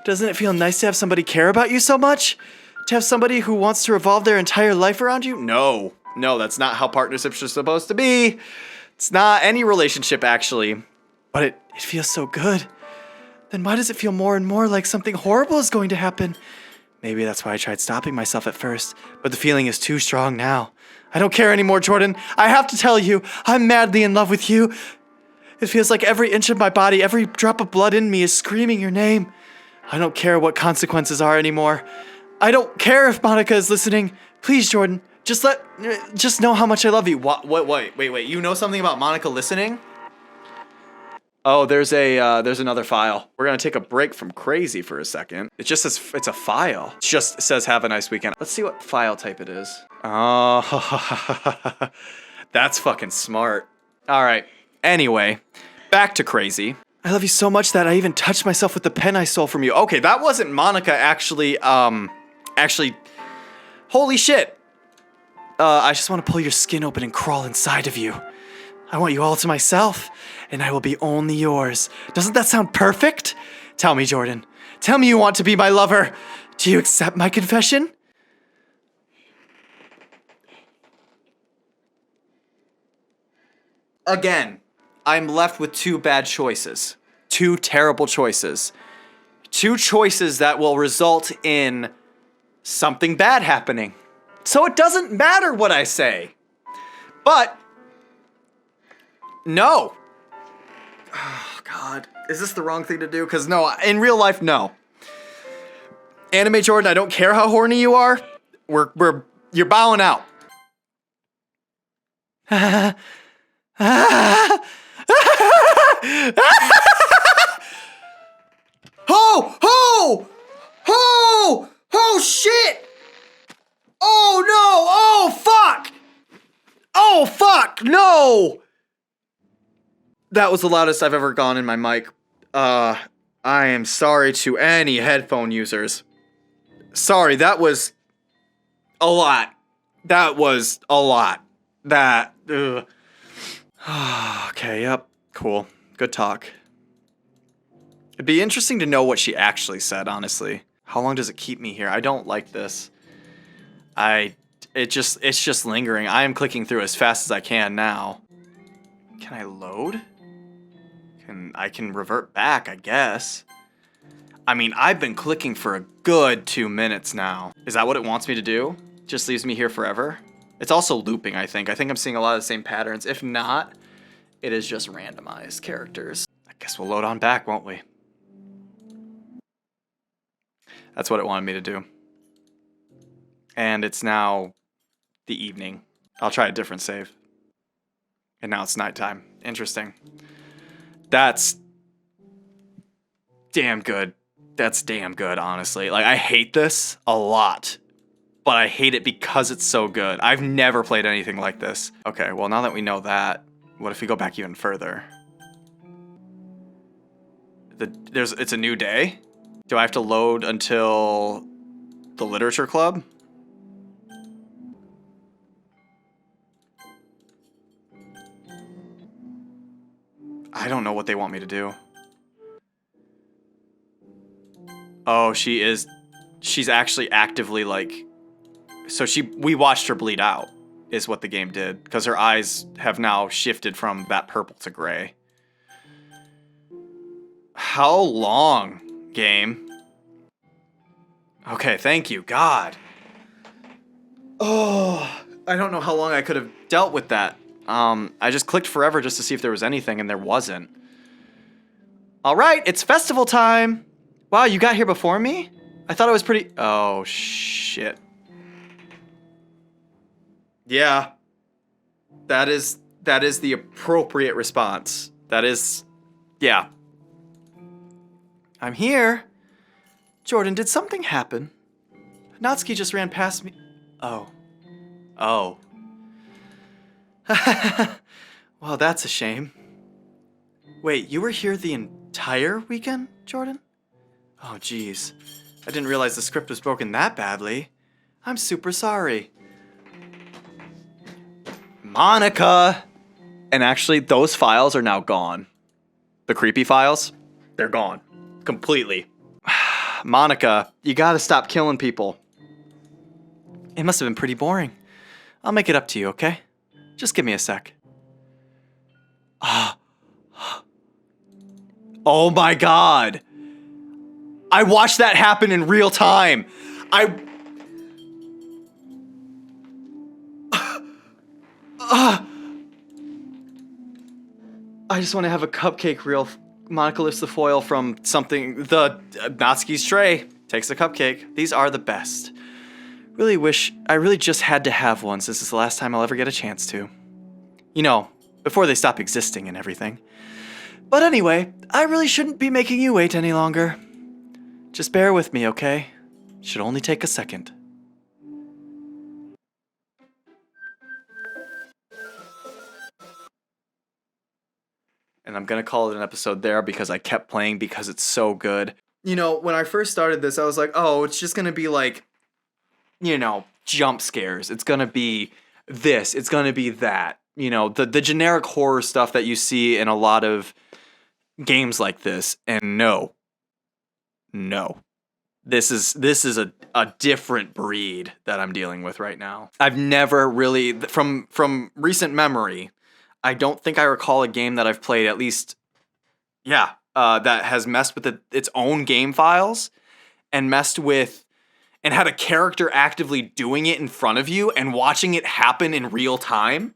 Doesn't it feel nice to have somebody care about you so much? To have somebody who wants to revolve their entire life around you? No, that's not how partnerships are supposed to be. It's not any relationship, actually. But it feels so good. Then why does it feel more and more like something horrible is going to happen? Maybe that's why I tried stopping myself at first, but the feeling is too strong now. I don't care anymore, Jordan. I have to tell you, I'm madly in love with you. It feels like every inch of my body, every drop of blood in me is screaming your name. I don't care what consequences are anymore. I don't care if Monica is listening. Please, Jordan, just know how much I love you. Wait. You know something about Monica listening? Oh, there's another file. We're gonna take a break from crazy for a second. It just says it's a file. It just says have a nice weekend. Let's see what file type it is. Oh, that's fucking smart. All right. Anyway, back to crazy. I love you so much that I even touched myself with the pen I stole from you. Okay, that wasn't Monica actually. Holy shit. I just want to pull your skin open and crawl inside of you. I want you all to myself, and I will be only yours. Doesn't that sound perfect? Tell me, Jordan. Tell me you want to be my lover. Do you accept my confession? Again, I'm left with two bad choices. Two terrible choices. Two choices that will result in something bad happening. So it doesn't matter what I say. But no. Oh, God. Is this the wrong thing to do? Because no, in real life, no. Anime Jordan, I don't care how horny you are. You're bowing out. Oh! Oh! Oh! Oh, shit! Oh, no! Oh, fuck! Oh, fuck! No! That was the loudest I've ever gone in my mic. I am sorry to any headphone users. Sorry, that was a lot. That was a lot. That, ugh. Okay, yep, cool. Good talk. It'd be interesting to know what she actually said, honestly. How long does it keep me here? I don't like this. It's just lingering. I am clicking through as fast as I can now. Can I load? I can revert back, I guess. I mean, I've been clicking for a good 2 minutes now. Is that what it wants me to do? Just leaves me here forever? It's also looping, I think. I think I'm seeing a lot of the same patterns. If not, it is just randomized characters. I guess we'll load on back, won't we? That's what it wanted me to do. And it's now the evening. I'll try a different save. And now it's nighttime. Interesting. That's damn good. That's damn good, honestly. Like, I hate this a lot, but I hate it because it's so good. I've never played anything like this. Okay, well, now that we know that, what if we go back even further? It's a new day? Do I have to load until the Literature Club? I don't know what they want me to do. Oh, she's actually actively like, so we watched her bleed out is what the game did, because her eyes have now shifted from that purple to gray. How long, game? Okay, thank you, God. Oh, I don't know how long I could have dealt with that. I just clicked forever just to see if there was anything, and there wasn't. All right, it's festival time. Wow, you got here before me? I thought it was pretty... Oh, shit. Yeah. That is the appropriate response. That is... Yeah. I'm here. Jordan, did something happen? Natsuki just ran past me... Oh. Oh. Well, that's a shame. Wait, you were here the entire weekend, Jordan? Oh, jeez. I didn't realize the script was broken that badly. I'm super sorry. Monica! And actually, those files are now gone. The creepy files, they're gone. Completely. Monica, you gotta stop killing people. It must have been pretty boring. I'll make it up to you, okay? Just give me a sec. Oh my God! I watched that happen in real time. I just want to have a cupcake reel. Monica lifts the foil from something. The Natsuki's tray takes the cupcake. These are the best. I really just had to have one since it's the last time I'll ever get a chance to. You know, before they stop existing and everything. But anyway, I really shouldn't be making you wait any longer. Just bear with me, okay? Should only take a second. And I'm gonna call it an episode there because I kept playing because it's so good. You know, when I first started this, I was like, oh, it's just gonna be like, you know, jump scares. It's gonna be this. It's gonna be that. You know, the generic horror stuff that you see in a lot of games like this. And no. This is a different breed that I'm dealing with right now. I've never really, from recent memory, I don't think I recall a game that I've played at least, that has messed with its own game files and messed with and had a character actively doing it in front of you and watching it happen in real time.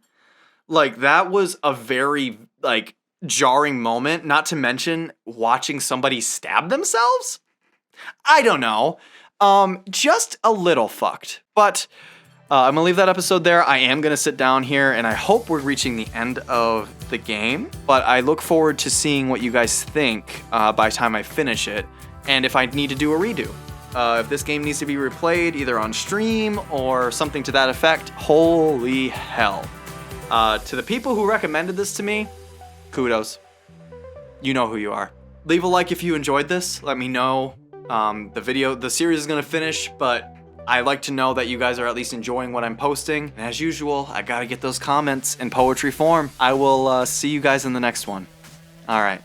Like, that was a very, like, jarring moment, not to mention watching somebody stab themselves? I don't know. Just a little fucked. But I'm gonna leave that episode there. I am gonna sit down here and I hope we're reaching the end of the game. But I look forward to seeing what you guys think by the time I finish it. And if I need to do a redo. If this game needs to be replayed either on stream or something to that effect, holy hell. To the people who recommended this to me, kudos. You know who you are. Leave a like if you enjoyed this. Let me know. The series is gonna finish, but I like to know that you guys are at least enjoying what I'm posting. And as usual, I gotta get those comments in poetry form. I will see you guys in the next one. All right.